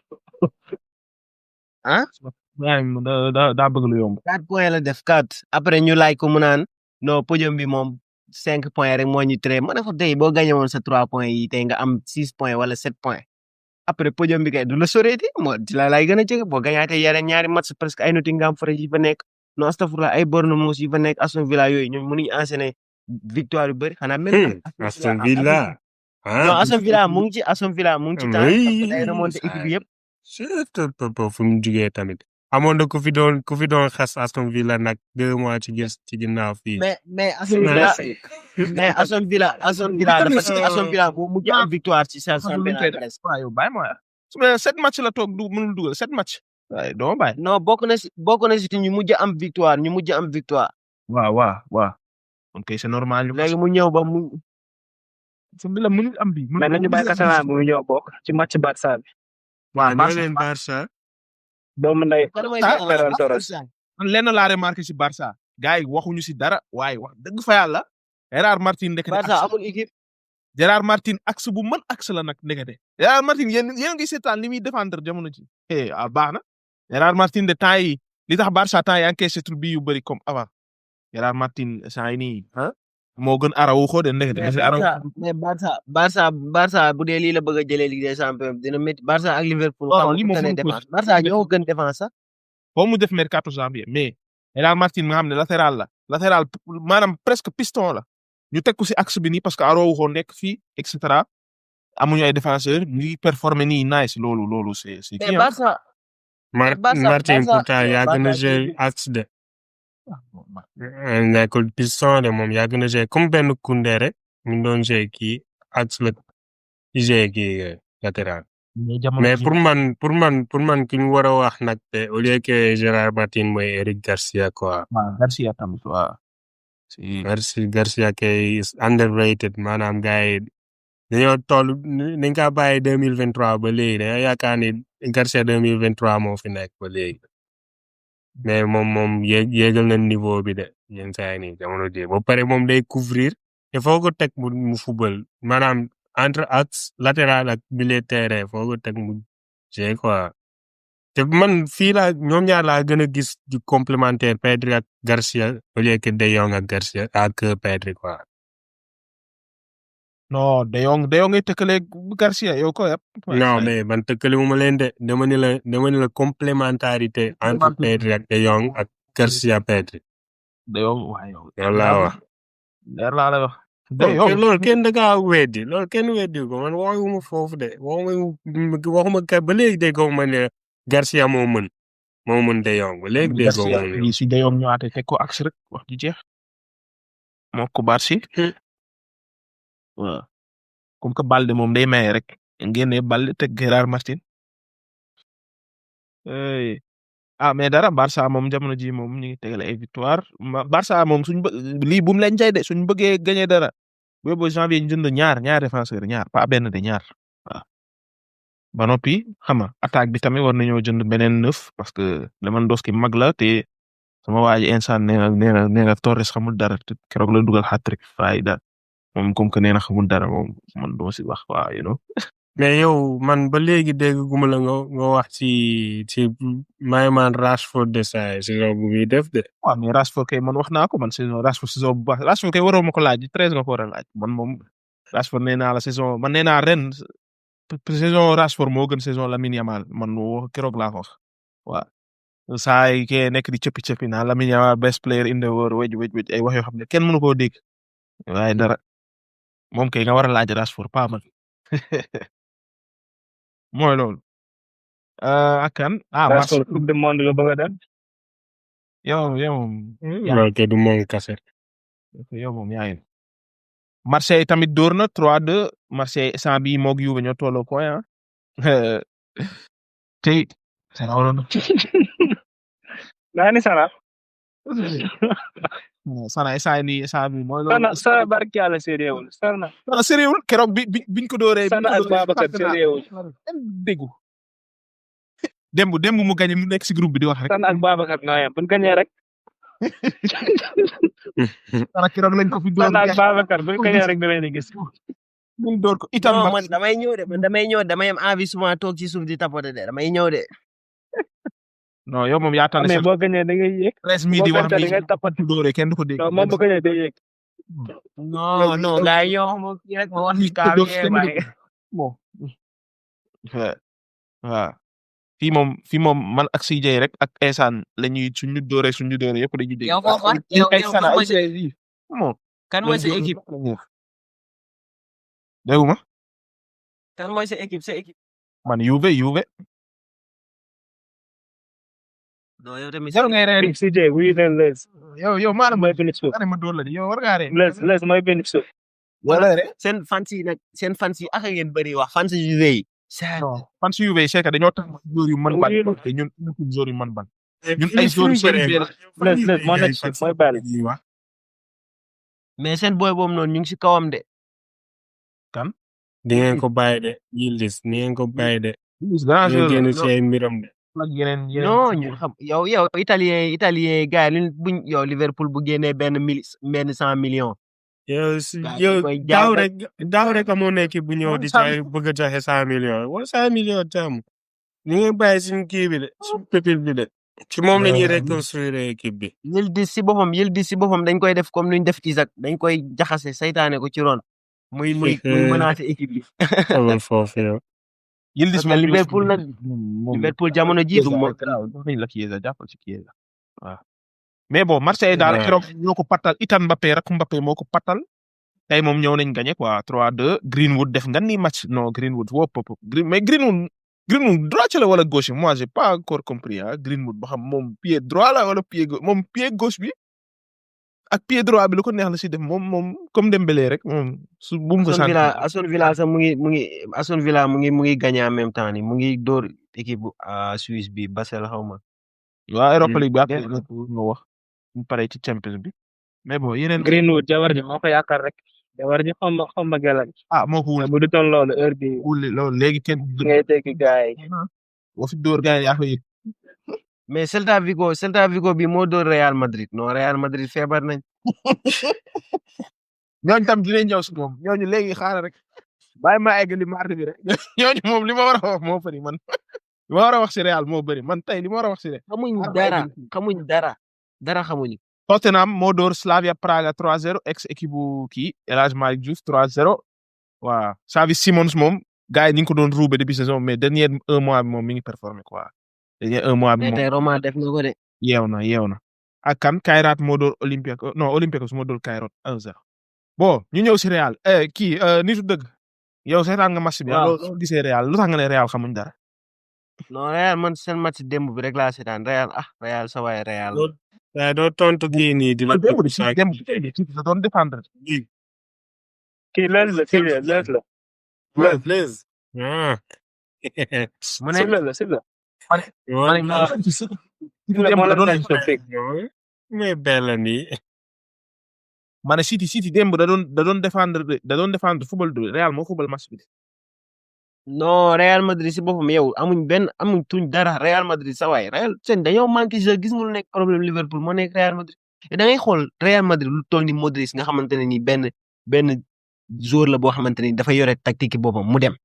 [SPEAKER 2] daa bëgg lu yomb.
[SPEAKER 5] 4 points la def 4 après ñu laaj ko mu naan non podium bi moom 5 points rek moo ñu tere ma ne ko tey boo gagné woon sa 3 points yi tey nga am 6 points wala 7 points après podium bi kay du la soreeti moo di la lay gën a jege boo gagnaatee yeneen ñaari match presque ay Nottingham Forest yi fa nekk non astafurlah ay Bournemouth yi fa nekk Aston Villa yooyu ñoom mënuñu enchaîner victoire yu bëri xanaa même
[SPEAKER 3] Aston Villa
[SPEAKER 5] non Aston Villa mu ngi ci Aston Villa mu ngi ci temps day remonté équipe yëpp
[SPEAKER 3] fu mu jugee tamit amoon na ku fi doon xas Aston Villa nag 2 mois ci ginnaaw fii
[SPEAKER 5] mais Aston Villa dafa ci Aston Villa bu mujj am victoire ci sa championnat presque
[SPEAKER 2] waaw yow bàyyi ma su ma 7 match la toog mënul dugal 7 match waaye doo bàyyi.
[SPEAKER 5] non bokk na si ñu mujj am victoire
[SPEAKER 2] waaw ok c'est normal ñu
[SPEAKER 5] léegi mu ñëw ba mu
[SPEAKER 2] Aston Villa mënul am bi
[SPEAKER 6] mais nañu bàyyi Catalan bu ñëw bokk ci match Barça bi.
[SPEAKER 3] waaw ñoo leen Barça
[SPEAKER 6] doomu ndey Ferran Torres.
[SPEAKER 2] man lenn laa remarqué si Barça gars yi waxuñu si dara waaye wax dëgg fa yàlla Gérard Martin ndekete
[SPEAKER 5] Barça amul équipe
[SPEAKER 2] Gérard Martin axe bu mën axe la nag ndekete Gérard Martin yéen ngi seetaan li muy défendre jamono ji baax na Gérard Martin de temps yi li tax Barça temps yi encaissé tur bi yu bëri comme avant Gérard Martin saa yi nii moo gën Araujo de ndekete
[SPEAKER 5] mais Barça bu dee lii la bëgg a jëlee Ligue des Champions dina métti Barça ak Liverpool
[SPEAKER 2] lii moom mënu
[SPEAKER 5] défense Barça ñoo gën défense sax
[SPEAKER 2] foo mu def mercato janvier mais Gérard Martin nga xam ne latéral maanaam presque piston la ñu teg ko si axe bi nii parce que Araujo nekk fii et cetera amuñu ay défenseur ñu ngi performer nii nice loolu c'est
[SPEAKER 5] mais Barça
[SPEAKER 3] Martin pourtant yàgg na jouer axe de nekkul piston de moom yàgg na jouer comme benn Koundé rek ñu doon jouer kii axe la jouer kii latéral mais pour man ki ñu war a wax nag te au lieu que Gérard Martin mooy Eric Garcia quoi.
[SPEAKER 2] waaw Garcia tamit waaw.
[SPEAKER 3] Garcia kay is underrated maanaam gars yi dañoo toll dañ kaa bàyyi 2023 ba léegi dañoo yaakaar ni Garcia 2023 moo fi nekk ba léegi. mais moom yéegal na niveau bi de yenn saa yi nii jamono jii ba pare moom day couvrir te foo ko teg mu football maanaam entre axe latéral ak milieu terrain foo ko teg mu jeu quoi te man fii laa ñoom ñaar laa gën a gis di complémentaire Pedri ak Garcia au lieu que De Jong ak Garcia ak Pedri quoi.
[SPEAKER 2] non De Jong ngay tëkkaleeg Garcia yow ko yëpp.
[SPEAKER 3] non mais man tëkkale wu ma leen de dama ni la complémentarité entre Pedri ak De Jong ak Garcia Pedri.
[SPEAKER 2] De Jong waaye yow.
[SPEAKER 3] loolu laa wax.
[SPEAKER 2] leer laa la wax. De Jong
[SPEAKER 3] loolu kenn da ngaa weddi loolu kenn weddi ko man waxuma foofu de waxuma ka ba léegi de ko ma ne Garcia moo mën De Jong ba léegi de ko
[SPEAKER 2] Garcia yi si De Jong ñëwaatee teg ko axe rek wax ji jeex. moo ko Barsi. waaw comme que Balde moom day maye rek ngeen Balde teg Gérard Martin. mais dara Barça moom jamono ji moom ñu ngi tegale ay victoire Barça moom suñ lii bu mu leen jay de suñ bëggee gagné dara boobu janvier ñu jënd ñaar défenseur ñaar pas benn de ñaar waaw. ba noppi xam nga attaque bi tamit war nañoo jënd beneen 9 parce que Lewandowski mag la te sama waa ji instant nee na Torres xamul dara te keroog la dugal hat-trick fay dara moom comme que nee na xamul dara moom man doo si wax waaw you know.
[SPEAKER 3] mais yow man ba léegi dégg guma la nga wax ci Mayman Rashford de saa saison bu muy def de.
[SPEAKER 2] waaw mais Rashford kay man wax naa ko man Rashford saison bu baax Rashford kay waroo ma ko laaj 13 nga ko war a laaj man moom Rashford nee naa la saison man nee naa ren saison Rashford moo gën saison Lamine Yamal man keroog laa ko wax waaw. saa yi kee nekk di cëppi naa Lamine Yamal best player in the world wej ay wax yoo xam ne kenn mënu koo dégg waaye dara moom kay nga war a laaj Rashford pas man. mooy loolu. ak kan
[SPEAKER 6] Rashford coupe du monde la bëgg a dem.
[SPEAKER 2] yow
[SPEAKER 3] loolu kay du moom kase.
[SPEAKER 2] yow moom yaa ngi Marseille tamit door na 3-2 Marseille instant bii moog Juve ñoo tolloo point tey Sana waroon na.
[SPEAKER 6] naa ni Sana.
[SPEAKER 2] Sana instant bii mooy loolu.
[SPEAKER 6] Sana barki Yàlla sérieux Sana.
[SPEAKER 2] Sana sérieux keroog biñ ko dooree.
[SPEAKER 6] Sana ak Babacar sérieux
[SPEAKER 2] déggu démb mu gagné mu nekk si groupe bi di wax rek.
[SPEAKER 6] Sana ak Babacar ñoo yem buñ gagné rek.
[SPEAKER 2] Sana keroog lañ ko fi door.
[SPEAKER 6] Sana ak Babacar buñ gagné rek dinañ gis.
[SPEAKER 2] buñ door ko itam.
[SPEAKER 5] non man damay ñëw de damay am envie souvent toog ci suuf di tapoter de damay ñëw de.
[SPEAKER 2] non yow moom yaa tànn
[SPEAKER 6] mais boo gagné da ngay yéeg.
[SPEAKER 2] presse mi di wax
[SPEAKER 6] da ngay tapat
[SPEAKER 2] doore kenn du ko dégg.
[SPEAKER 6] non moom bu gagné day yéeg.
[SPEAKER 5] non gars yi yow moom kii rek ma wax ni kaa bi
[SPEAKER 2] bon waaw fii moom man ak CJ rek ak Esane la ñuy suñu doore yëpp dañuy dégg.
[SPEAKER 5] yow foofu yow kan mooy sa équipe.
[SPEAKER 2] déggu ma.
[SPEAKER 5] kan mooy sa équipe.
[SPEAKER 2] man Juve.
[SPEAKER 5] non yow tamit
[SPEAKER 2] jarul ngay reer
[SPEAKER 6] CJ wuyu leen les.
[SPEAKER 2] yow maanaam
[SPEAKER 6] mooy benn suuf.
[SPEAKER 2] ma doon la yow war ngaa reer.
[SPEAKER 6] les mooy benn suuf.
[SPEAKER 2] wala reer.
[SPEAKER 5] seen fans yi ak ngeen bëri wax fans yu Juve yi.
[SPEAKER 2] non fans yu Juve c'est que dañoo tax joueur yu mën ban te ñun joueur yu mën ban. ñun ay joueur
[SPEAKER 6] les moo nekk suuf mooy bàyyi.
[SPEAKER 5] mais seen boy boobu noonu ñu ngi si kawam de.
[SPEAKER 2] kan.
[SPEAKER 3] di ngeen ko bàyyi de Yildiz ni ngeen ko bàyyi de.
[SPEAKER 2] grand
[SPEAKER 3] joueur génn ci ay mbiram de.
[SPEAKER 5] non ñu xam yow italien gars yi buñ yow Liverpool bu génnee benn 100 millions.
[SPEAKER 3] yow daaw rek amoon na équipe bu ñëw di jaay bëgg a joxe 100 millions wala 100 millions jàmm ni ngeen bàyyi suñu kii bi de suñu pépite bi de ci moom la ñuy reconstruire équipe bi.
[SPEAKER 5] Yildiz si boppam dañ koy def comme nuñ def Isaac dañ koy jaxase saytaane ko ci ron muy menacer équipe bi.
[SPEAKER 3] amul foofu yow.
[SPEAKER 2] Yildiz
[SPEAKER 5] mel Liverpool nag Liverpool jamono ji du moom
[SPEAKER 2] la Chiesa jàppal ci Chiesa waaw mais bon Marseille daal keroog ñoo ko pattal itam Mbappé moo ko pattal tey moom ñëw nañ gagné quoi 3-2 Greenwood def nga ni match non Greenwood mais Greenwood droit la wala gauche moi j'ai pas encore compris Greenwood ba xam moom pied droit la wala pied gauche bi ak pied droit bi lu ko neex la si def moom comme Dembélé rek moom su bu mu ko sant.
[SPEAKER 5] Aston Villa sax mu ngi gagné en même temps ni mu ngi door équipe bu Suisse bi Basel xaw ma.
[SPEAKER 2] waaw Europa League bi ak nga wax mu pare ci Champions bi mais bon yeneen.
[SPEAKER 6] Greenwood jabar ji moo ko yaakaar rek jabar ji xaw ma gelal.
[SPEAKER 2] moo ko wul
[SPEAKER 6] bu du toon loolu heure bi
[SPEAKER 2] loolu léegi kenn.
[SPEAKER 6] ngay dégg gars yi.
[SPEAKER 2] boo fi dóor gars yi yaa ko yëg.
[SPEAKER 5] mais Celta Vigo bi moo dóor Real Madrid non Real Madrid feebar nañ.
[SPEAKER 2] ñooñu tam dinañ ñëw si moom ñooñu léegi xaaral rek bàyyi ma eggali mardi bi rek ñooñu moom li ma war a wax moo bëri man li ma war a wax si Real moo bëri man tey li ma war a wax si Real.
[SPEAKER 5] xamuñ dara xamuñu.
[SPEAKER 2] Tottenham moo dóor Slavia Praga 3-0 ex équipe bu kii El Hadj Malick Diouf 3-0 waaw Xavi Simons moom gars yi ñu ngi ko doon ruube depuis saison mais dernier un mois bi moom mi ngi performé quoi dernier un mois bi
[SPEAKER 5] mais
[SPEAKER 2] moom
[SPEAKER 5] tey Roma def na ko de.
[SPEAKER 2] yeew na ak kan Kairat moo dóor Olympiakos moo dóor Kairat 1-0 bon ñu ñëw si Real kii nitu dëgg yow seetaan nga match bi.
[SPEAKER 6] waaw
[SPEAKER 2] loo gisee Real lu tax nga ne Real xamuñ dara.
[SPEAKER 5] non Real man seen match démb bi rek laa seetaan Real sa waay Real.
[SPEAKER 3] waaye doo tontu kii nii di la
[SPEAKER 2] démb
[SPEAKER 3] topp
[SPEAKER 2] di
[SPEAKER 3] saa
[SPEAKER 2] démb da doon défendre.
[SPEAKER 6] kii lees la kii lees la
[SPEAKER 3] Blaise. Ah.
[SPEAKER 5] mu ne
[SPEAKER 6] sibla la sibla
[SPEAKER 2] Démb da doon
[SPEAKER 3] mais bella nii.
[SPEAKER 2] ma ne City démb da doon défendre football du Real moo football match bi.
[SPEAKER 5] non Real Madrid si boppam yow amuñ tuñ dara Real Madrid sa waay Real seen dañoo manqué jeu gis nga lu nekk problème Liverpool moo nekk Real Madrid da ngay xool Real Madrid lu toll ni Modric nga xamante ne ni benn joueur la boo xamante ni dafa yore tactique boppam mu dem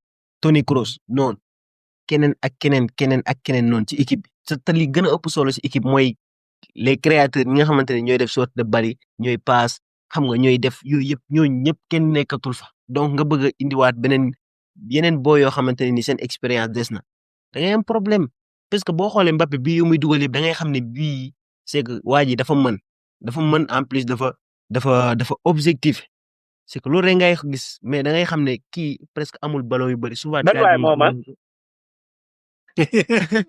[SPEAKER 5] Toni Kroos noonu keneen ak keneen noonu ci équipe bi te li gën a ëpp solo ci équipe mooy les créateurs ñi nga xamante ne ñooy def sorte de bari ñooy passe xam nga ñooy def yooyu yëpp ñooñu ñëpp kenn nekkatul fa donc nga bëgg a indiwaat yeneen boo yoo xamante ne ni seen expérience des na da ngay am problème parce que boo xoolee Mbappé bii yu muy dugal yëpp da ngay xam ne bii c'est que waa ji dafa mën en plus dafa objectif c'est que loolu rek ngay gis mais da ngay xam ne kii presque amul ballon yu bëri souvent.
[SPEAKER 6] ban waay moo man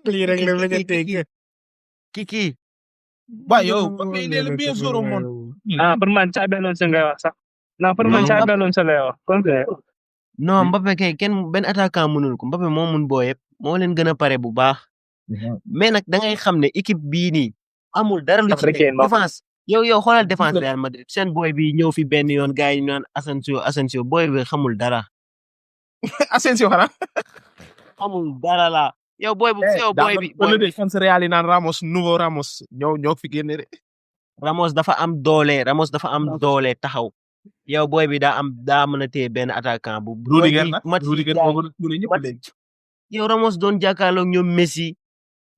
[SPEAKER 3] lii rek la bëgg a dégg.
[SPEAKER 5] kii.
[SPEAKER 2] waaw yow mais il est le meilleur joueur au monde.
[SPEAKER 6] pour man Xabi Alonso ngay wax sax non pour man Xabi Alonso lay wax kon
[SPEAKER 5] non Mbappé kay benn attaquant mënul ko Mbappé moo mun boo yëpp moo leen gën a pare bu baax mais nag da ngay xam ne équipe bii nii amul dara lu ci nekk défense yow xoolal défense Real Madrid seen boy bi ñëw fi benn yoon gars yi ñu naan Asensio boy bi xamul dara.
[SPEAKER 2] Asensio xanaa.
[SPEAKER 5] xamul dara la yow boy bi.
[SPEAKER 2] fan sa Real yi naan Ramos nouveau Ramos ñoo fi génne de.
[SPEAKER 5] Ramos dafa am doole taxaw. yow boy bi daa mën a téye benn attaquant bu.
[SPEAKER 2] Rudiger
[SPEAKER 5] yow Ramos doon jàkkaarloog ñoom Messi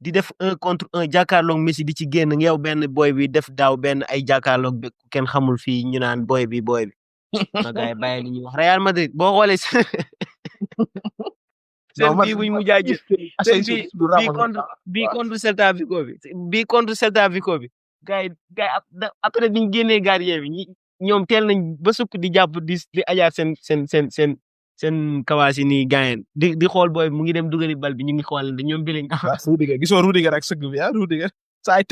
[SPEAKER 5] di def 1 contre 1 jàkkaarloog Messi di ci génn yow benn boy bi def daaw benn ay jàkkaarloog bi kenn xamul fii ñu naan boy bi. ma gars yi bàyyi li ñuy wax Real Madrid boo xoolee seen bii buñ mu jaajëf bii contre Celta Vigo bi gars yi après biñ génnee gardien bi ñoom teel nañ ba sukk di jàpp di ajaar seen kawaas yi nii gaayen di xool booy mu ngi dem dugali bal bi ñu ngi xool ñoom bi lañ.
[SPEAKER 2] Rudiger gisoo Rudiger ak sëgg bi Rudiger saa yi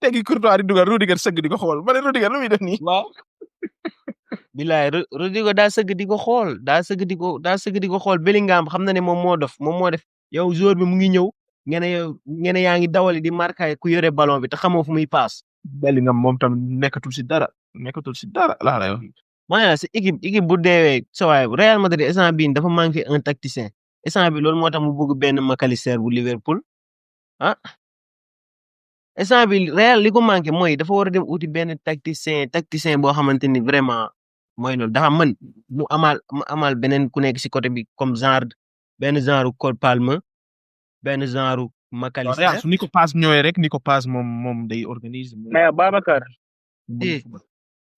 [SPEAKER 2] teggi Courtois di dugal Rudiger sëgg di ko xool ma ne Rudiger lu muy def nii.
[SPEAKER 5] waaw. bilaay Rudiger daa sëgg di ko xool Bellingham xam na ne moom moo def yow joueur bi mu ngi ñëw ngeen yaa ngi dawali di marqué ku yore ballon bi te xamoo fu muy paas.
[SPEAKER 2] Bellingham moom tam nekkatul si dara laa lay wax.
[SPEAKER 5] maa la si équipe bu deewee sa waay Real Madrid instant bii dafa manqué un tacticien instant bi loolu moo tax mu bëgg benn McAllister bu Liverpool instant bi Real li ko manqué mooy dafa war a dem uti benn tacticien boo xamante ni vraiment mooy loolu dafa mën mu amal beneen ku nekk si côté bi comme benn genre Cole Palmer benn genre McAllister.
[SPEAKER 2] su ni ko passe ñëwee rek ni ko passe moom day organiser.
[SPEAKER 6] mais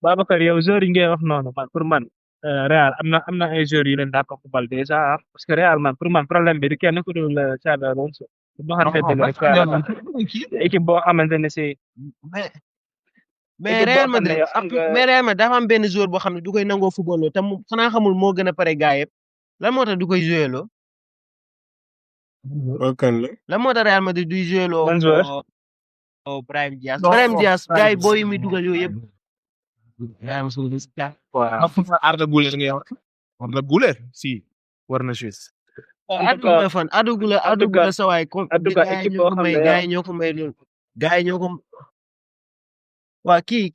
[SPEAKER 6] Babacar yow joueurs yi ngay wax noonu man pour man Real am na ay joueurs yu leen daa ko football déjà parce que Real man pour man problème bi du kenn ku dul Xabi Alonso. équipe boo xamante ne si.
[SPEAKER 5] mais Real Madrid dafa am benn joueur boo xam ne du koy nangoo football loo te xanaa xamul moo gën a pare gaa yëpp lan moo tax du koy joué loo. lan moo tax Real Madrid du joué loo.
[SPEAKER 6] ban joueur.
[SPEAKER 5] Brahim Diaz gaa yi booy yu muy dugal yooyu yëpp.
[SPEAKER 2] Arda Güler ngay wax. Arda Güler si war na jouer.
[SPEAKER 5] Arda Güler sa waay ko gaa yi ñoo ko may loolu gaa yi ñoo ko waa kii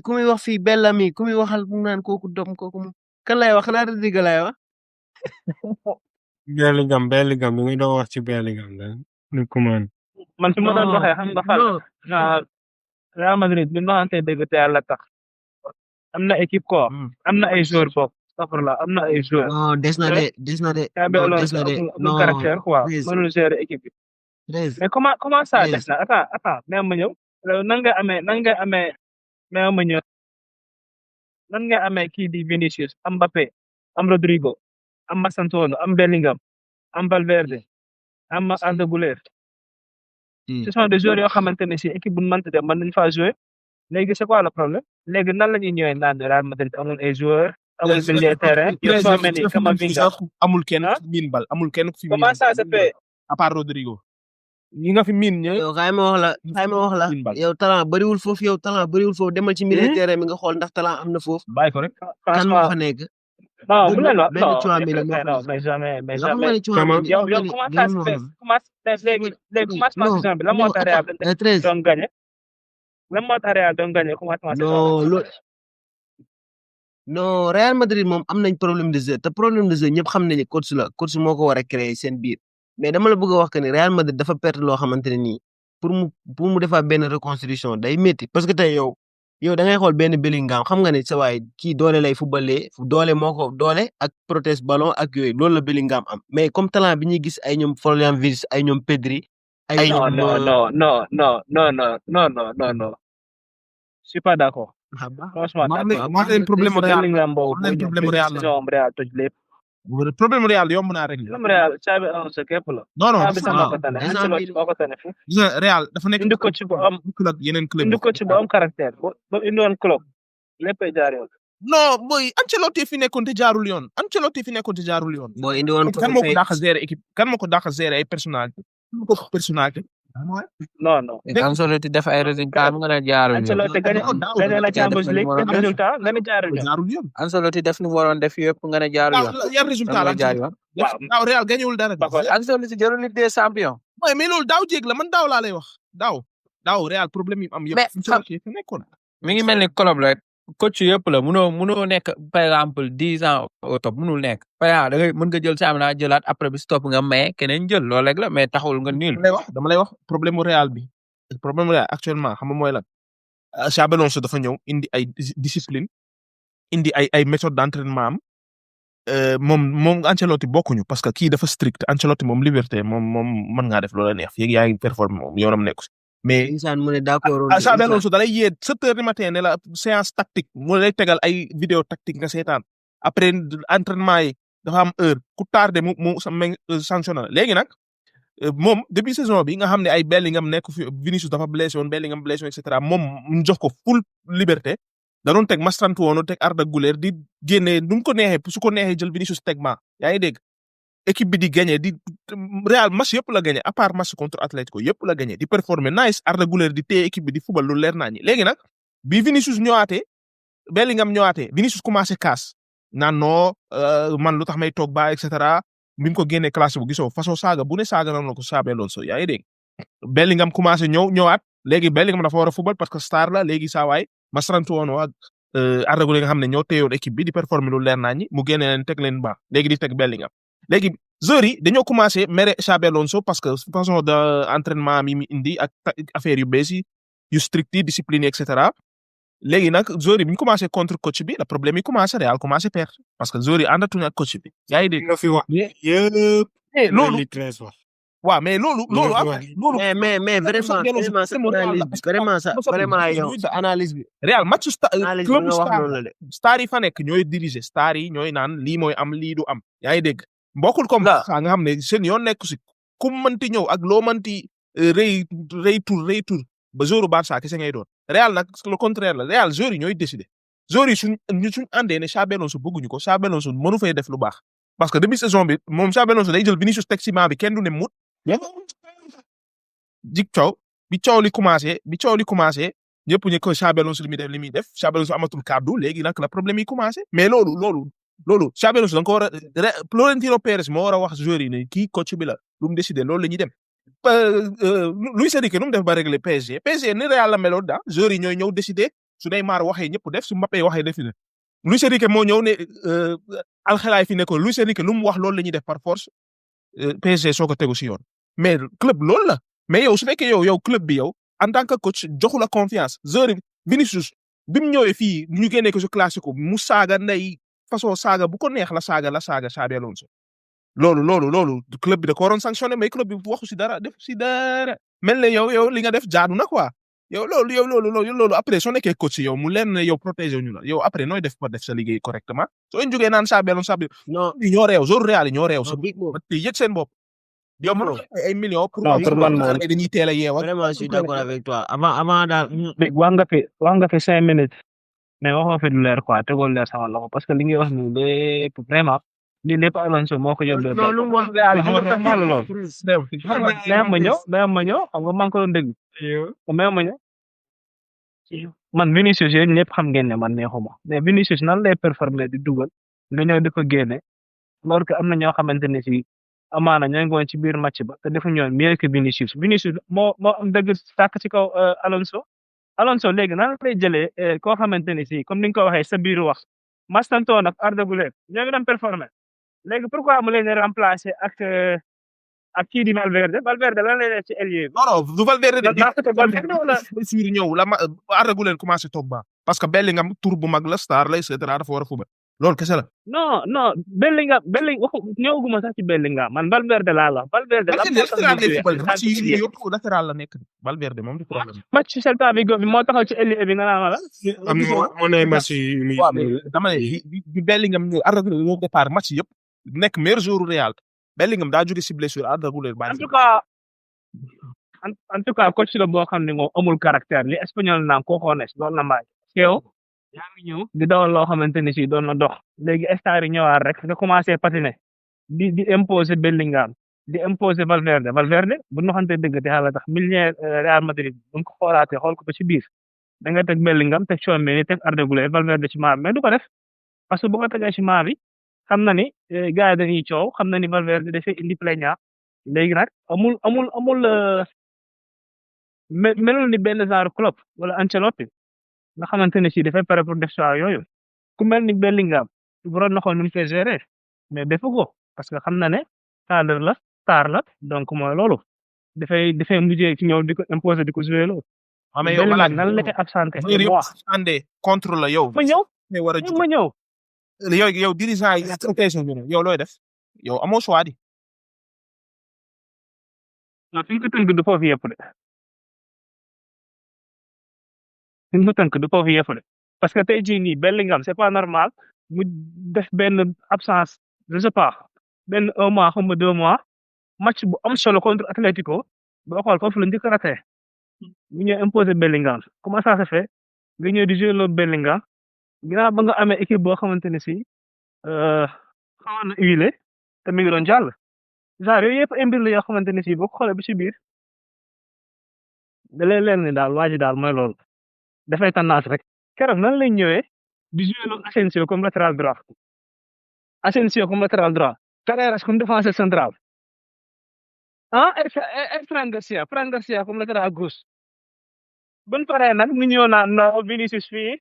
[SPEAKER 5] ku muy wax fii Bellamy ku muy waxal mu naan kooku dom kooku mu kan lay wax xanaa Rudiger lay wax.
[SPEAKER 3] Bellingham bi nga doon wax ci Bellingham la ni commande.
[SPEAKER 6] man fi ma doon
[SPEAKER 5] non
[SPEAKER 6] waxee xam nga Fall
[SPEAKER 5] non
[SPEAKER 6] non Real Madrid bi ñu waxante dëgg te yàlla tax am na équipe quoi am na ay joueurs bokk astafurlah am na ay joueurs
[SPEAKER 5] non des na de
[SPEAKER 6] Xabi
[SPEAKER 5] non des
[SPEAKER 6] Alonso
[SPEAKER 5] na de
[SPEAKER 6] amul
[SPEAKER 5] non
[SPEAKER 6] caractère quoi
[SPEAKER 5] Treize
[SPEAKER 6] mënul gérer équipe bi
[SPEAKER 5] Treize
[SPEAKER 6] mais comment ça des
[SPEAKER 5] Treize
[SPEAKER 6] na attends mais ma ñëw nan nga amee mais ma ñëw nan nga amee kii di Vinicius am Mbappé am Rodrigo am Mastantuono am Bellingham am Valverde am Arda Güler ce sont des joueurs yoo xamante ne si équipe bu ñu mënti dem mën nañu faa jouer léegi c'est quoi le problème léegi nan la ñuy ñëwee naan Real Madrid amul ay joueurs amul milieu de terrain yow soo mel ni Camavinga
[SPEAKER 2] amul kenn
[SPEAKER 6] ah
[SPEAKER 2] ku fi miin bal amul kenn ku fi miin
[SPEAKER 6] comment ça se fait
[SPEAKER 2] à part Rodrigo ñi nga fi miin ñë
[SPEAKER 5] yow xaay ma wax la
[SPEAKER 2] miin bal
[SPEAKER 5] yow talent bëriwul foofu demal ci milieu terrain bi nga xool ndax talent am na foofu
[SPEAKER 2] bàyyi ko rek
[SPEAKER 5] kan moo fa nekk
[SPEAKER 6] non bu leen wax
[SPEAKER 5] benn
[SPEAKER 6] non
[SPEAKER 5] Tchouaméni moo fa
[SPEAKER 6] non
[SPEAKER 5] nekk
[SPEAKER 6] mais jamais
[SPEAKER 5] nga xam nga
[SPEAKER 6] jamais
[SPEAKER 5] ne Tchouaméni
[SPEAKER 6] yow comment ça se fait léegi commencement
[SPEAKER 5] non
[SPEAKER 6] saison bi lan moo tax Real
[SPEAKER 5] Treize
[SPEAKER 6] doon gagné lan moo tax Real doon gagné commencement saison
[SPEAKER 5] non loolu non Real Madrid moom am nañ problème de jeu te problème de jeu ñëpp xam nañu coach moo ko war a créer seen biir mais dama la bëgg a wax que ni Real Madrid dafa perte loo xamante ne nii pour mu defaat benn reconstruction day métti parce que tey yow da ngay xool benn Bellingham xam nga ne sa waay kii doole lay footballé doole moo ko doole ak protège ballon ak yooyu loolu la Bellingham am mais comme talent bi ñuy gis ay ñoom Florian Wirtz ay ñoom Pedri ay
[SPEAKER 6] non
[SPEAKER 5] ñoom
[SPEAKER 6] non je suis pas d'accord franchement
[SPEAKER 2] wax leen problème Real
[SPEAKER 6] Bellingham boobu
[SPEAKER 2] wax leen problème Real la
[SPEAKER 6] saison Real toj lépp
[SPEAKER 2] problème Real yomb naa régler
[SPEAKER 6] problème Real Xabi Alonso képp la
[SPEAKER 2] non non
[SPEAKER 6] Xabi sax moo ko tane Ancelotti moo ko tane fu
[SPEAKER 2] gis nga Real dafa nekk
[SPEAKER 6] indi coach bu am
[SPEAKER 2] club yeneen club
[SPEAKER 6] indi coach bu am caractère ba indi woon club léppay jaar yoon
[SPEAKER 2] non boy Ancelotti fi nekkoon te jaarul yoon
[SPEAKER 5] boo indi woon
[SPEAKER 2] kan moo ko dàq gérer équipe kan moo ko dàq gérer ay personnalité
[SPEAKER 6] non
[SPEAKER 4] Ancelotti def ay résultats nga ne jaarul yoon.
[SPEAKER 6] Ancelotti gagné la Champions League def résultat nga ne jaarul yoon
[SPEAKER 4] Ancelotti def ni mu waroon def yëpp nga ne jaarul yoon.
[SPEAKER 2] yan résultat la
[SPEAKER 4] jaar yoon.
[SPEAKER 2] daaw Real gañewul dara
[SPEAKER 4] Ancelotti jëlul Ligue des Champions.
[SPEAKER 2] mais loolu daaw jéeg la man daaw laa lay wax daaw Real problème yi am yëpp Ancelotti fi nekkoon
[SPEAKER 4] mi ngi mel ni club la coach yëpp la munoo nekk par exemple 10 ans au top munul nekk par exemple da ngay mën nga jël championnat jëlaat après bi stop nga maye keneen jël loolu rek la mais taxul nga nul.
[SPEAKER 2] dama lay wax problème mu Real bi problème Real actuellement xam nga mooy lan Xabi Alonso dafa ñëw indi ay discipline indi ay méthode d'entraînement am moom Ancelotti bokkuñu parce que kii dafa strict Ancelotti moom liberté moom mën ngaa def loola neex fii yaa ngi performer moom yoonam nekku si mais
[SPEAKER 5] insaan mu ne d'accord
[SPEAKER 2] Xabi Alonso da lay yee 7h du matin ne la séance tactique mu lay tegal ay vidéo tactique nga seetaan après entraînement yi dafa am heure ku tardé mu sanctionné léegi nag moom depuis saison bi nga xam ne ay Bellingham nekk fi Vinicius dafa blessé woon Bellingham blessé woon et cetera moom ñu jox ko full liberté da doon teg Mastantuono teg Arda Güler di génnee nu mu ko neexee su ko neexee jël Vinicius teg ma yaa ngi dégg équipe bi di gagné di Real match yëpp la gagné à part match contre Atlético yëpp la gagné di performer nice Arda Güler di téye équipe bi di football lu leer naa ñi léegi nag bi Vinicius ñëwaatee Bellingham ñëwaatee Vinicius commencé kaas naan non man lu tax may toog ba et cetera bi mu ko génnee classe bu gisoo façon saaga bu ne saaga na ko Xabi Alonso yaa ngi dégg Bellingham commencé ñëwaat léegi Bellingham dafa war a football parce que star la léegi saa waay Mastantuono ak Arda Güler nga xam ne ñoo téyoon équipe bi di performer lu leer naa ñi mu génne leen teg leen ba léegi di teg Bellingham léegi joueurs yi dañoo commencé mere Xabi Alonso parce que façon d'entraînement mi indi ak affaire yu bees yi yu strict yi discipline et cetera léegi nag joueurs yi bi ñu commencé contre coach bi le problème yi commencé Real commencé perdre parce que joueurs yi àndatuñu ak coach bi yaa ngi dégg
[SPEAKER 3] nga fi wax yëpp
[SPEAKER 2] loolu
[SPEAKER 3] li Treize wax
[SPEAKER 2] waaw mais loolu
[SPEAKER 5] mais vraiment yow sa analyse bi
[SPEAKER 2] Real match club star yi fa nekk ñooy diriger star yi ñooy naan lii mooy am lii du am yaa ngi dégg mbokkul comme ça nga xam ne seen yoon nekk si ku mënti ñëw ak loo mënti rëy tur ba jouru Barça kese ngay doon Real nag le contraire la Real joueurs yi ñooy décider joueurs yi suñ àndee ne Xabi Alonso bëgguñu ko Xabi Alonso mënu fay def lu baax parce que début saison bi moom Xabi Alonso day jël Vinicius teg ci banc bi kenn du ne mut jik coow bi coow li commencé ñëpp ñu ko Xabi Alonso li muy def Xabi Alonso amatul kàddu léegi nag la problème yi commencé mais loolu Xabi Alonso da nga ko war a Florentino Pérez moo war a wax joueurs yi ne kii coach bi la lu mu décider loolu la ñuy dem Luis Enrique nu mu def ba régler PSG ni Real la meloon daa joueurs yi ñooy ñëw décider su Neymar waxee ñëpp def su Mbappé waxee def na Luis Enrique moo ñëw ne alxelaay fi ne ko Luis Enrique lu mu wax loolu la ñuy def par force PSG soo ko tegu si yoon mais club loolu la mais yow su fekkee yow club bi yow en tant que coach joxu la confiance joueur yi Vinicius bi mu ñëwee fii ñu génnee ko si classico mu saaga ndey façon saaga bu ko neex la saaga Xabi Alonso loolu club bi da ko waroon sanctionné mais club bi waxu si dara def si dara mel ne yow li nga def jaadu na quoi yow loolu après soo nekkee coach yow mu leen ne yow protéger ñu la yow après nooy def ba def sa liggéey correctement soo ñu jógee naan Xabi Alonso
[SPEAKER 5] non
[SPEAKER 2] ñoo réew joueur Real yi ñoo réew
[SPEAKER 5] non big bro
[SPEAKER 2] te yëg seen bopp yow mën ay millions pour
[SPEAKER 6] non pour man moom
[SPEAKER 2] dañuy teel a yeewal
[SPEAKER 5] vraiment je suis d'accord avec toi avant daal
[SPEAKER 6] wax nga fi 5 minutes mais waxoo fi lu leer quoi tegoo leer sama loxo parce que li ngay wax nii lépp vraiment lii lépp Alonso moo ko yóbbee.
[SPEAKER 5] non lu mu wax
[SPEAKER 6] Real xam nga tax la lool. mais ma ñëw xam nga maa ngi ko doon dégg. mais ma ñëw man Vinicius yéen ñëpp xam ngeen ne man neexuma mais Vinicius nan lay performer di dugal nga ñëw di ko génne loolu que am na ñoo xamante ne si amaana ñoo ngi woon ci biir match ba te defuñu woon mieux que Vinicius moo am dëgg sàkk ci kaw Alonso léegi nan lay jëlee koo xamante ne si comme ni nga ko waxee sa biir wax Mastanton ak Arda Güler ñoo ngi doon performer léegi pourquoi mu leen di remplacer ak kii di Valverde lan lay def ci ailier bi.
[SPEAKER 2] non du Valverde de
[SPEAKER 6] Valverde wala
[SPEAKER 2] blessure ñëw la Arda Güler commencé toog ba parce que Bellingham tour bu mag la star la et cetera dafa war a fubal loolu kese la.
[SPEAKER 6] non Bellingham waxu ñëwaguma sax ci Bellingham man Valverde laa la Valverde
[SPEAKER 2] latéral la nekk Valverde moom du problème.
[SPEAKER 6] match Celta Vigo bi moo taxaw ci ailier bi nga naan la.
[SPEAKER 3] am na moo ay match yu muy
[SPEAKER 2] dama ne bi Bellingham Arda Güler ñoo départ match yëpp nekk meilleur joueur Real Bellingham daa jóge si blessure Arda Güler
[SPEAKER 6] en tout cas coach la boo xam ne moom amul caractère li espagnol naan cojones loolu la mbaaj yow yaa ngi ñëw di dawal loo xamante ne si doon na dox léegi star yi ñëwaat rek nga commencé patiner di imposer Bellingham di imposer Valverde bu ñu waxante dëgg te yàlla tax milieu Real Madrid bu ñu ko xoolaatee xool ko ba ci biir da nga teg Bellingham teg Tchouaméni teg Arda Güler Valverde ci maar mais du ko def parce que bu ko tegee ci maar bi xam na ni gars yi dañuy coow xam na ni Valverde dafay indi plaignant léegi nag amul melul ni benn genre Klopp wala Ancelotti nga xamante ne si dafay pare pour def choix yooyu ku mel ni Bellingham waroon na xool nu mu koy gérer mais defu ko parce que xam na ne cadre la star la donc mooy loolu dafay mujjee ci ñëw di ko imposer di ko jouer loolu.
[SPEAKER 2] mais yow
[SPEAKER 6] Bellingham nan la koy absenté.
[SPEAKER 2] contre la yow.
[SPEAKER 6] ma ñëw.
[SPEAKER 2] yow dirigeant yi occasion bi yow looy def yow amoo choix di.
[SPEAKER 6] non fi ñu ko tënk du foofu yëpp de. fi ñu ko tënk du foofu yëpp de parce que tey jii nii Bellingham c'est pas normal mu def benn absence je sais pas benn 1 mois xam nga 2 mois match bu am solo contre Atlético boo xool foofu la njëkk a raté ñu ñëw imposer Bellingham comment ça se fait nga ñëw di jouer loolu Bellingham ginnaaw ba nga amee équipe boo xamante ne si xawoon na huilé te mi ngi doon jàll genre yooyu yëpp ay mbir la yoo xamante ne si boo ko xoolee bi ci biir da lay leen ni daal waa ji daal mooy loolu dafay tendance rek keroog nan lay ñëwee di jouer loolu Asensio comme latéral droit Carreras comme défenseur central Fran Garcia comme latéral gauche buñ paree nag ñu ñëw naan no Vinicius fii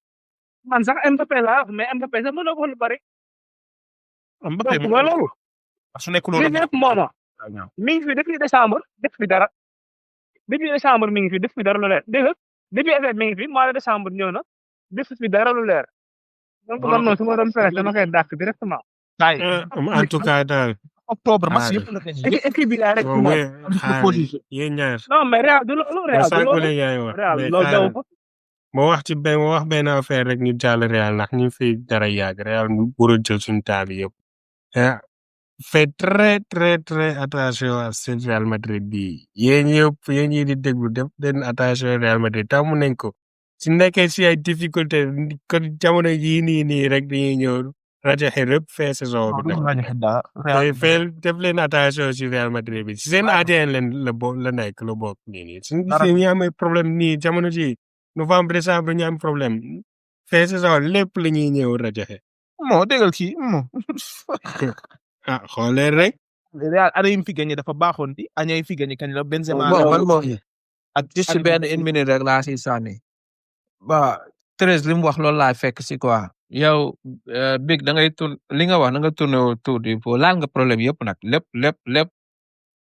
[SPEAKER 6] man sax Mbappé laa mais Mbappé sax mënoo ko lu bari.
[SPEAKER 2] Mbappé
[SPEAKER 6] donc mooy loolu.
[SPEAKER 2] su nekkul woon
[SPEAKER 6] lépp mooma mi ngi fi depuis décembre def fi dara depuis décembre mi ngi fi def fi dara lu leer dégg nga depuis effet mi ngi fi mois de décembre ñëw na def fi dara lu leer. donc man noonu su ma doon fexe dama koy dàq directement.
[SPEAKER 3] en tout cas daal.
[SPEAKER 2] octobre match yëpp la
[SPEAKER 6] équipe bi laa rek.
[SPEAKER 3] yéen ñaar.
[SPEAKER 6] non mais Real du loolu Real
[SPEAKER 3] moo wax benn affaire rek ñu jàll Real ndax ñu fi dara yàgg Real mu war a jël suñu taal yëpp. fait très très très attention à ce Real Madrid bi yéen ñi di déglu def den attention Real Madrid tàmm nañ ko su nekkee si ay difficulté kon jamono yii nii rek dañuy ñëw rajaxe rëpp fee saison bi nag def leen attention si Real Madrid bi si seen ADN leen la nekk la bokk nii suñu gisee ñu am problème nii jamono ji novembre décembre ñu am problème fee saison lépp la ñuy ñëw rajaxe
[SPEAKER 2] moo déggal kii
[SPEAKER 3] xoolee rek.
[SPEAKER 2] Real année yi mu fi gagné dafa baaxoon di année yi fi gagné kañ la Benzema.
[SPEAKER 4] man moom ak juste benn une minute rek laa si sànni. ba Thérèse li mu wax loolu laa fekk si quoi. yow Big da ngay li nga wax da nga tourné autour du pot laal nga problème yëpp nag lépp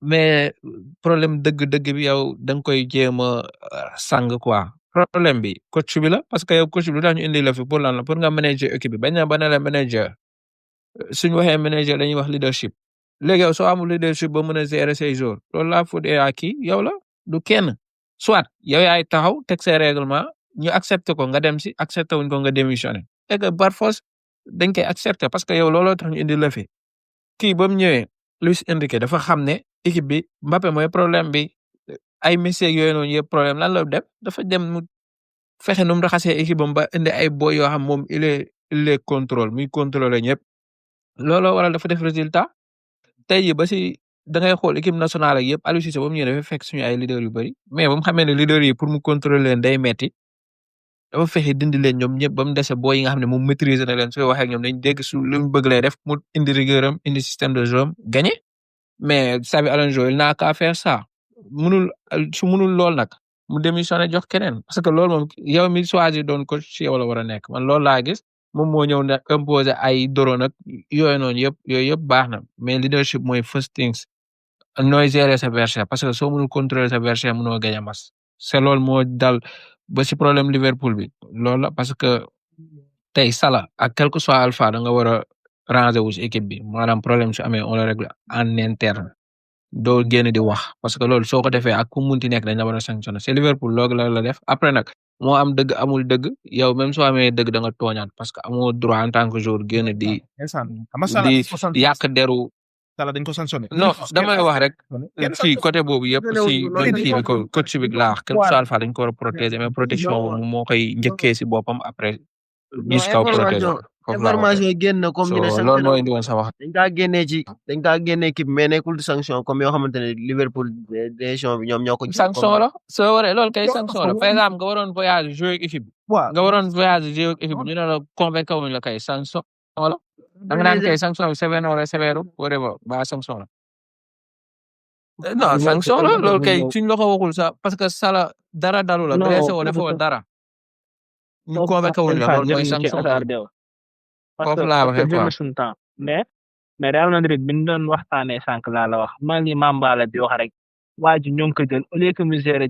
[SPEAKER 4] mais problème dëgg-dëgg bi yow da nga koy jéem a sang quoi problème bi coach bi la parce que yow coach bi lu tax ñu indi la fi pour lan la pour nga manager équipe bi bañ na ba ne la manager suñu waxee manager dañuy wax leadership léegi yow soo amul leadership ba mën a gérer say jours loolu la faute à qui yow la du kenn soit yow yaay taxaw teg say règlement ñu accepté ko nga dem si accepté wuñ ko nga démissionné et que par force dañ koy accepté parce que yow looloo tax ñu indi la fi kii ba mu ñëwee Luis Enrique dafa xam ne équipe bi Mbappé mooy problème bi ay Messi ak yooyu noonu yëpp problème lan la def dafa dem mu fexe nu mu raxasee équipe am ba indi ay boy yoo xam moom il les contrôle muy contrôler ñëpp looloo waral dafa def résultat tey jii ba si da ngay xool équipe nationale ak yëpp Aliou Cissé ba mu ñëwee dafa fekk suñu ay leaders yu bëri mais ba mu xamee ne leaders yi pour mu contrôler leen day metti dafa fexe dindi leen ñoom ñëpp ba mu dese boy yi nga xam ne moom maîtriser na leen sooy waxee ak ñoom dañ dégg su lu mu bëgg lay def mu indi rigueur am indi système de jeu am gagné mais Xabi Alonso il n'a qu'à faire ça su munul lool nag mu démissionné jox keneen parce que loolu moom yow mi choisir doon coach ci yow la war a nekk man loolu laa gis moom moo ñëw ne imposer ay doroon ak yooyu noonu yëpp baax na mais leadership mooy first things nooy gérer sa versaire parce que soo munul contrôler sa versaire munoo gagné match c'est loolu moo dal ba si problème Liverpool bi loolu la parce que tey Salah ak quel que soit Alpha da nga war a ranger wu si équipe bi maanaam problème su amee on le règle en interne doo génn di wax parce que loolu soo ko defee ak ku munti nekk dañ la war a sanctionner c'est Liverpool loolu la def après nag moo am dëgg amul dëgg yow même soo amee dëgg da nga tooñaat parce que amoo droit en tant que joueur génn di yàq deru
[SPEAKER 2] Salah dañ ko sanctionné
[SPEAKER 4] non damay wax rek fii côté boobu yëpp si même kii bi ko coach bi laa wax quelque soit Alpha dañ ko war a protéger mais protection boobu moo koy njëkkee si boppam après gis kaw protéger
[SPEAKER 5] information yi génn na comme ñu ne
[SPEAKER 4] loolu mooy indi woon sa wax
[SPEAKER 5] dañ kaa génnee équipe mais nekkul di sanction comme yoo xamante ne Liverpool décision bi ñoom ñoo ko
[SPEAKER 4] sanction la soo waree loolu kay sanction la par exemple nga waroon voyage jouer ak équipe nga waroon voyage jouer ak équipe ñu ne la convaincre wuñ la kay sanction la da nga naan kay sanction bi sévère wala sévère wala ba sanction la non sanction la loolu kay suñ la ko waxul sax parce que Salah dara dalu la blessé woo defoo dara ñu convaincre wuñ la loolu mooy sanction foofu laa waxee quoi
[SPEAKER 6] mais Real Madrid bi ñu doon waxtaanee sànq laa la wax maa ngi Mambala di wax rek waa ji ñoo ngi ko jël au lieu que mu gérer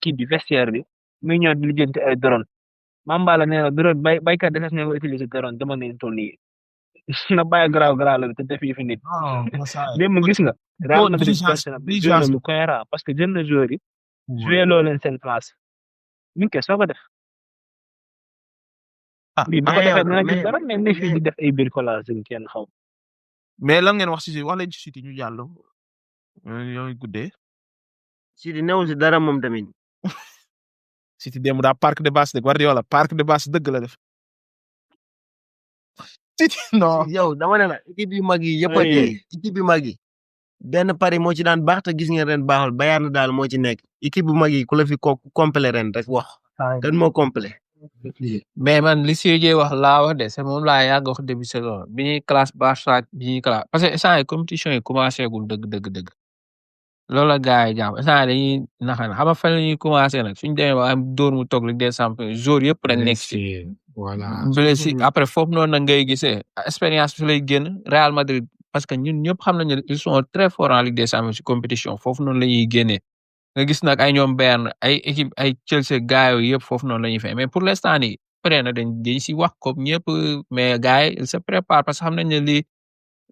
[SPEAKER 6] kii bi vestiaire bi muy ñëw di lijjanti ay drone Mambala nee na drone baykat defes nga utiliser drone dama ne toll nii na bàyyi garaaw la te def yi fi nit démb gis nga Real Madrid jël lu cohérent parce que jël na joueur yi joué loo leen seen place ñu ngi soo ko def bi bu ko defee dina gis dara mais ne fii di def ay bricolage kenn xaw
[SPEAKER 2] mais lan ngeen wax si wax leen ci City ñu jàll yow guddee
[SPEAKER 5] City newul si dara moom tamit
[SPEAKER 2] City démb daa parc de base de Guardiola parc de base dëgg la def City non
[SPEAKER 5] yow dama ne la équipe yu mag yi yëpp a dee équipe yu mag yi benn Paris moo ci daan baax te gis ngeen ren baaxul Bayern daal moo ci nekk équipe bu mag yi ku la fi complet ren rek wax kan moo complet
[SPEAKER 4] mais man li si wax laa wax de c'est moom laa yàgg wax début saison bi ñuy classe Barça bi ñuy classe parce que instant yi compétition yi commencé gul dëgg loolu la gars yi jàpp instant dañuy naxaan xam nga fan la ñuy commencé nag suñu demee ba am dóor mu toog Ligue des Champions jour yëpp rek nekk si
[SPEAKER 3] voilà
[SPEAKER 4] blessé après foofu noonu nag ngay gisee expérience bi lay génn Real Madrid parce que ñun ñëpp xam nañu ils sont très forts en Ligue des Champions si compétition foofu noonu la ñuy génnee nga gis nag ay ñoom Bayern ay équipe ay Chelsea gars yooyu yëpp foofu noonu la ñuy fay mais pour l'instant nii peut être dañ si wax comme ñëpp mais gars yi ils se préparent parce que xam nañ ne lii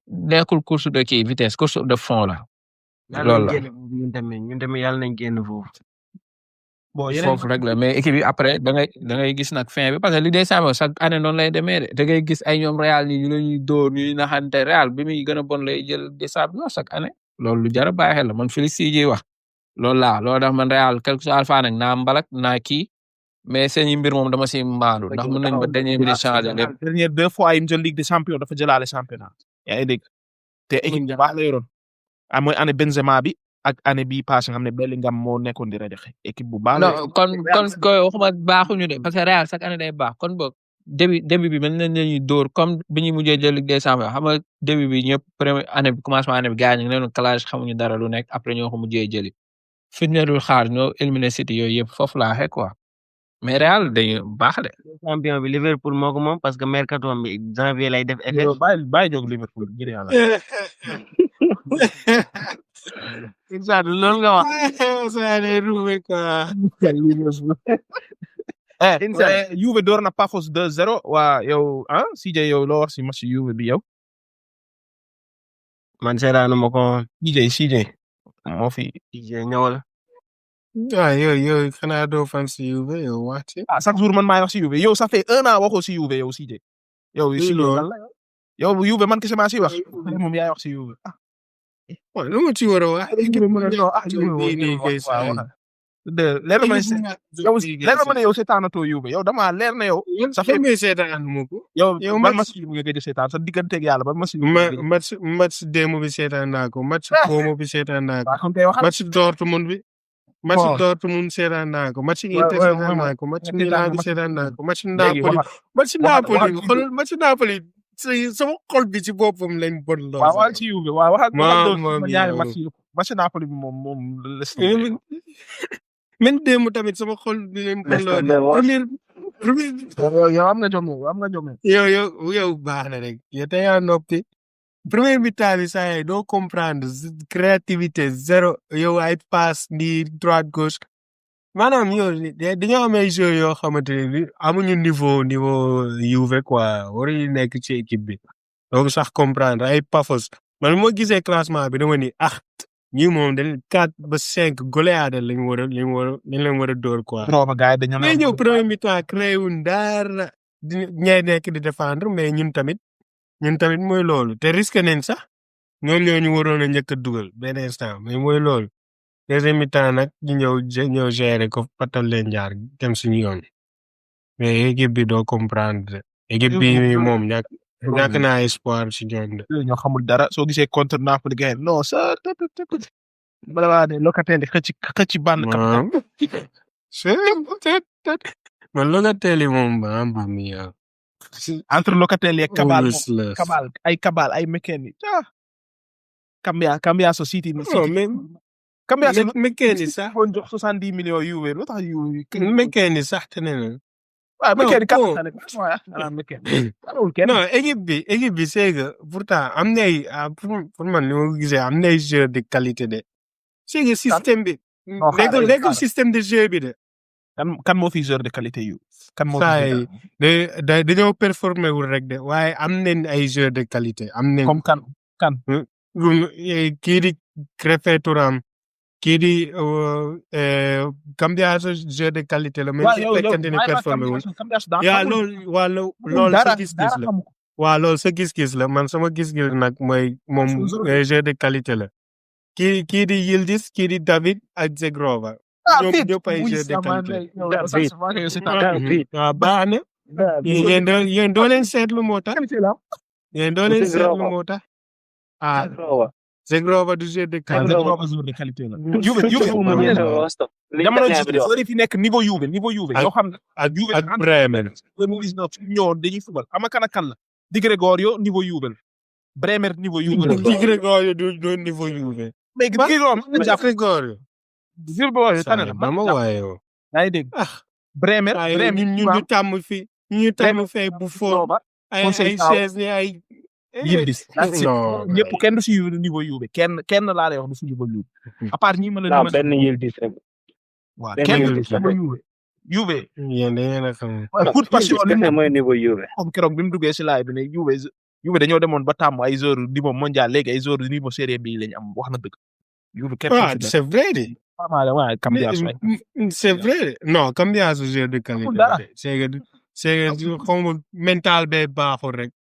[SPEAKER 4] nekkul course de kii vitesse course de fond la. loolu la
[SPEAKER 5] ñun tamit yàlla nañ génn foofu.
[SPEAKER 2] bon
[SPEAKER 4] foofu rek la mais équipe yi après da ngay gis nag fin bi parce que li des Champions chaque année noonu lay demee de da ngay gis ay ñoom Real nii ñu la ñuy dóor ñuy naxante Real bi muy gën a bon lay jël des Champions chaque année loolu lu jar a bàyyi xel la man Félix ji wax. loolu tax man Real quelque soit Alpha nag naa mbalak naa kii mais seen mbir moom dama si maandu ndax mën nañ ba dernier bi di changer lépp.
[SPEAKER 2] dernière 2 fois yi mu jël Ligue des Champions dafa jëlaale championnat yaa ngi dégg te équipe bu baax la yoroon mooy année Benzema bi ak année bii passé nga xam ne Bellingham moo nekkoon di rajaxe équipe bu baax la.
[SPEAKER 4] non kon waxuma baaxuñu de parce que Real chaque année day baax kon boog début bi mën nañ leen dóor comme bi ñuy mujjee jël Ligue des Champions xam nga début bi ñëpp première année bi commencement année bi gars ñu ngi leen clash xamuñu dara lu nekk après ñoo ko mujjee jëli. fi ñu dul xaar ñoo éliminer City yooyu yëpp foofu laa xee quoi mais Real dañuy baax de.
[SPEAKER 5] champion bi Liverpool moo ko moom parce que mercato bi janvier lay def effet.
[SPEAKER 2] bàyyi jóg Liverpool ngir yàlla.
[SPEAKER 4] Insa loolu nga wax.
[SPEAKER 3] Saa ne ruube quoi.
[SPEAKER 2] Inside Juve door na Pafos 2-0 waa yow CJ yow loo wax si match Juve bi yow
[SPEAKER 5] man seetaanu ma ko
[SPEAKER 2] CJ moo fi
[SPEAKER 5] ñëwal.
[SPEAKER 3] yow xanaa doo fan si Juve yow waxti.
[SPEAKER 2] chaque jour man maay wax si Juve yow ça fait 1 an waxoo si Juve yow CJ yow si
[SPEAKER 3] loolu.
[SPEAKER 2] yow Juve man kese maa si wax moom yaay wax si Juve
[SPEAKER 3] waaw lu ma ci war a wax.
[SPEAKER 2] leer na ma ne yow seetaanatoo Juve yow dama leer na yow ça fait
[SPEAKER 3] mais seetaan ma ko.
[SPEAKER 2] yow ban match bi nga gëj a seetaan sa digganteeg yàlla ban match
[SPEAKER 3] match démb bi seetaan naa ko match Como bi seetaan naa ko.
[SPEAKER 2] kon kay waxal
[SPEAKER 3] match Dortmund bi. match Dortmund seetaan naa ko match Inter seetaan naa ko match Milan bi seetaan naa ko match Napoli sama xol bi ci boppam lañ bon lool.
[SPEAKER 2] waaw waxal ci Juve waaw waxal
[SPEAKER 3] moom
[SPEAKER 2] ñaari match Napoli bi moom
[SPEAKER 3] men démb tamit sama xol bi lañ bon lool.
[SPEAKER 2] yow am nga jom
[SPEAKER 3] yow baax na rek yow tey yaa noppi. premier mi-temps bi saa yi doo comprendre créativité zéro yow ay passe ni droite gauche maanaam yow dañoo am ay joueurs yoo xamante ne amuñu niveau Juve quoi waruñu nekk ci équipe bi donc sax comprendre ay Pafos man moo gisee classement bi dama ni ñi moom dañ 4 ba 5 goleade lañ leen war a dóor quoi. mais ñëw premier mi-temps créé wuñ dara ñay nekk di défendre mais ñun tamit mooy loolu te risque nañ sax ñoom ñoo ñu waroon a njëkk a dugal benn instant mais mooy loolu deuxième mi-temps nag ñu ñëw gérer ko patal leen jaar dem suñu yoon mais équipe bi doo comprendre équipe bi moom ñàkk naa espoir si ñoom de.
[SPEAKER 2] ñoo xamul dara soo gisee contre Napoli gars non ça bala waa ne Locatelli xëcc bànn
[SPEAKER 3] man Locatelli moom ba mi yow.
[SPEAKER 2] entre Locatelli ak Cabal ay McKennie Cambia so City ni Cambia so
[SPEAKER 3] McKennie sax
[SPEAKER 2] on jox 70 millions Juve lu tax Juve
[SPEAKER 3] McKennie sax te ne
[SPEAKER 2] waaw McKennie
[SPEAKER 3] non équipe bi c'est que pourtant am na ay pour man li ma gisee am na ay joueurs de qualité de c'est que système bi nekkul système de jeu bi de
[SPEAKER 2] kan moo fi joueur de qualité yu kan moo
[SPEAKER 3] fi dañoo performer wul rek de waaye am nañ ay joueurs de qualité am nañ
[SPEAKER 2] comme kan
[SPEAKER 3] kii di Krépin Thuram kii di Cambia joueur de qualité la mais su fekkente ne performer wul yaa loolu sa gis-gis la waaw loolu sa gis-gis la man sama gis-gis nag mooy moom joueur de qualité la kii di Yildiz kii di David ak Zegrova ñëpp ay joueurs de qualité. waaw baax na. yéen doo leen seetlu moo tax. Zegrova du joueur de qualité.
[SPEAKER 2] Zegrova joueur de qualité la. jamono ji fi nekk niveau Juve yoo xam ne
[SPEAKER 3] ak Bremer.
[SPEAKER 2] 2019 ñoo dañuy football ama kan ak kan la. Di Gregorio niveau Juve. Bremer niveau Juve.
[SPEAKER 3] Di Gregorio du niveau Juve.
[SPEAKER 2] mais
[SPEAKER 3] Gregorio.
[SPEAKER 2] ba ma
[SPEAKER 3] waaye yow.
[SPEAKER 2] yaa ngi dégg Bremer
[SPEAKER 3] ñu tàmm fi Buffon ay 16 ni ay
[SPEAKER 2] Yildiz ñëpp kenn du si niveau Juve kenn laa lay wax du si niveau Juve à part ñi mën a
[SPEAKER 6] benn Yildiz rek
[SPEAKER 2] waaw kenn du si niveau Juve
[SPEAKER 3] yéen da ngeen a xam
[SPEAKER 2] coup de passion li
[SPEAKER 6] mooy niveau Juve
[SPEAKER 2] comme keroog bi mu duggee si laay bi ne Juve dañoo demoon ba tàmm ay joueurs niveau mondial léegi ay joueurs niveau Serie B lañ am wax na dëgg Juve kenn
[SPEAKER 3] c'est vrai de c'est vrai non Cambia su joueur de qualité c'est que xaw mental bee baaxul rek.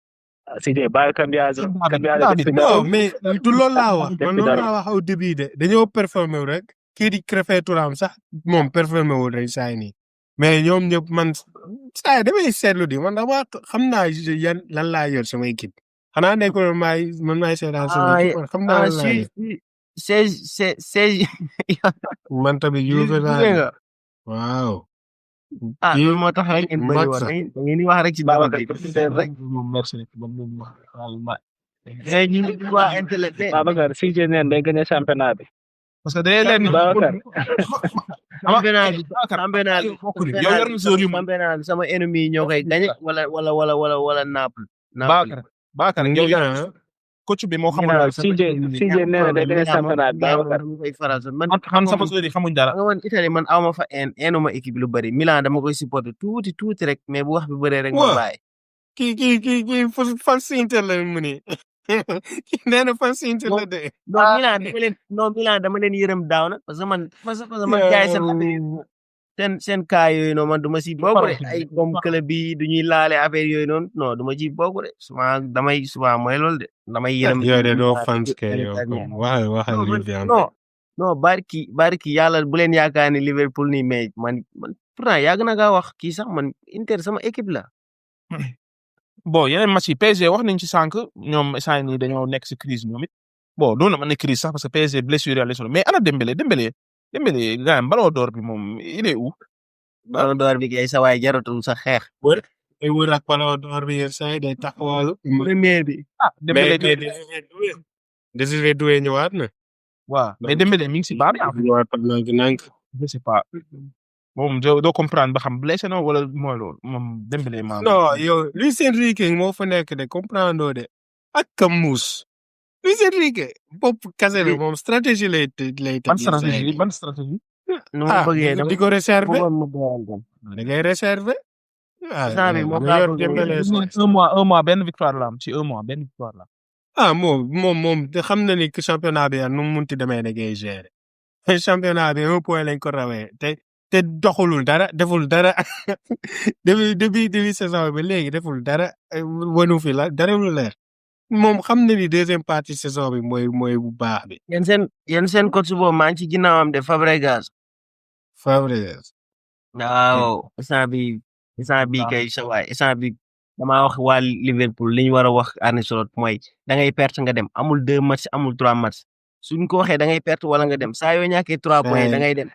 [SPEAKER 6] c'est Cambia
[SPEAKER 3] non mais du loolu laa wax man loolu laa wax au début de dañoo performer wu rek kii di Krépin Thuram sax moom performer wu rek saa yi nii mais ñoom ñëpp man saa yi damay seetlu di man dama xam naa lan laa yor sama équipe xanaa nekkul man maay seetaan sama équipe xam naa lan laa yor. man tamit Juve laa waaw.
[SPEAKER 5] loolu moo tax rek ngeen bëri woon ngeen di wax rek ci Babacar rek. ñu ngi waa intellectuel.
[SPEAKER 6] Babacar CJ neen day gagné championnat bi.
[SPEAKER 2] parce que day leen
[SPEAKER 6] Babacar.
[SPEAKER 5] championnat bi yow yor na zone yu championnat bi sama ennemi ñoo koy gagné wala Naples.
[SPEAKER 2] Babacar yow coach bi moo xamul
[SPEAKER 5] Milan
[SPEAKER 2] dara.
[SPEAKER 5] sama
[SPEAKER 6] CJ CJ nee na day gagné championnat bi
[SPEAKER 5] Milan
[SPEAKER 6] Babacar.
[SPEAKER 5] dama koy faral sax man
[SPEAKER 2] xam sama joueur yi xamuñ dara.
[SPEAKER 5] nga man Italie man awma fa enuma équipe lu bari Milan dama koy supporter tuuti rek mais bu wax bi bëree rek ma
[SPEAKER 3] Waaw.
[SPEAKER 5] bàyyi.
[SPEAKER 3] kii fan si Inter la mu ne kii nee na fan si Inter la de.
[SPEAKER 5] Milan dama leen yërëm daaw na parce que man jaay seen affaire seen cas yooyu noonu man du ma si bokk de ay comme club bi du ñuy laale affaire yooyu noonu non du ma ci bokk de souvent mooy loolu de damay yërëm.
[SPEAKER 3] yow de doo fans ke yow comme waxal li fi am.
[SPEAKER 5] non barki yàlla bu leen yaakaar ni Liverpool nii mais man pourtant yàgg na kaa wax kii sax man Inter sama équipe la.
[SPEAKER 2] bon yeneen match yi PSG wax nañ ci sànq ñoom saa yi nii dañoo nekk si crise ñoom it bon doon na mën ne crise sax parce que PSG blessure yàlla solo mais ana Dembélé gars yi Ballon d'Or bi moom il est où.
[SPEAKER 5] Ballon d'Or bi kay sa waay jaratul sa xeex.
[SPEAKER 3] ay wër ak Ballon d'Or bi saa yi day taxawal.
[SPEAKER 5] premier bi.
[SPEAKER 2] Dembélé
[SPEAKER 3] Désiré Doué ñëwaat na.
[SPEAKER 2] waaw mais Dembélé mi ngi si baax bi
[SPEAKER 3] ñëwaat nank.
[SPEAKER 2] je sais pas moom doo comprendre ba xam blessé na wala mooy loolu moom Dembélé maanaam.
[SPEAKER 3] non yow Luis Enrique moo fa nekk de comprendre de ak Camus. Luis Enrique bopp kase la moom stratégie lay
[SPEAKER 2] ban stratégie.
[SPEAKER 5] nu ma bëggee
[SPEAKER 3] di ko réserver
[SPEAKER 5] da
[SPEAKER 3] da ngay réserver.
[SPEAKER 2] un mois benn victoire la am ci un mois benn victoire la.
[SPEAKER 3] moom te xam na ni que championnat bi nu mu munti demee da ngay gérer. championnat bi 1 point lañ ko rawee te doxulul dara deful dara depuis saison bi léegi deful dara wanu fi la dara lu leer. moom xam na ni deuxième partie saison bi mooy bu baax bi.
[SPEAKER 5] yéen seen coach boobu maa ngi ci ginnaawam de Fabregas. waaw instant bi kay sa waay instant bi damaa wax waa Liverpool li ñu war a wax Arne Slot mooy da ngay perte nga dem amul 2 match amul 3 match suñ ko waxee da ngay perte wala nga dem saa yoo ñàkkee 3 points da ngay dem.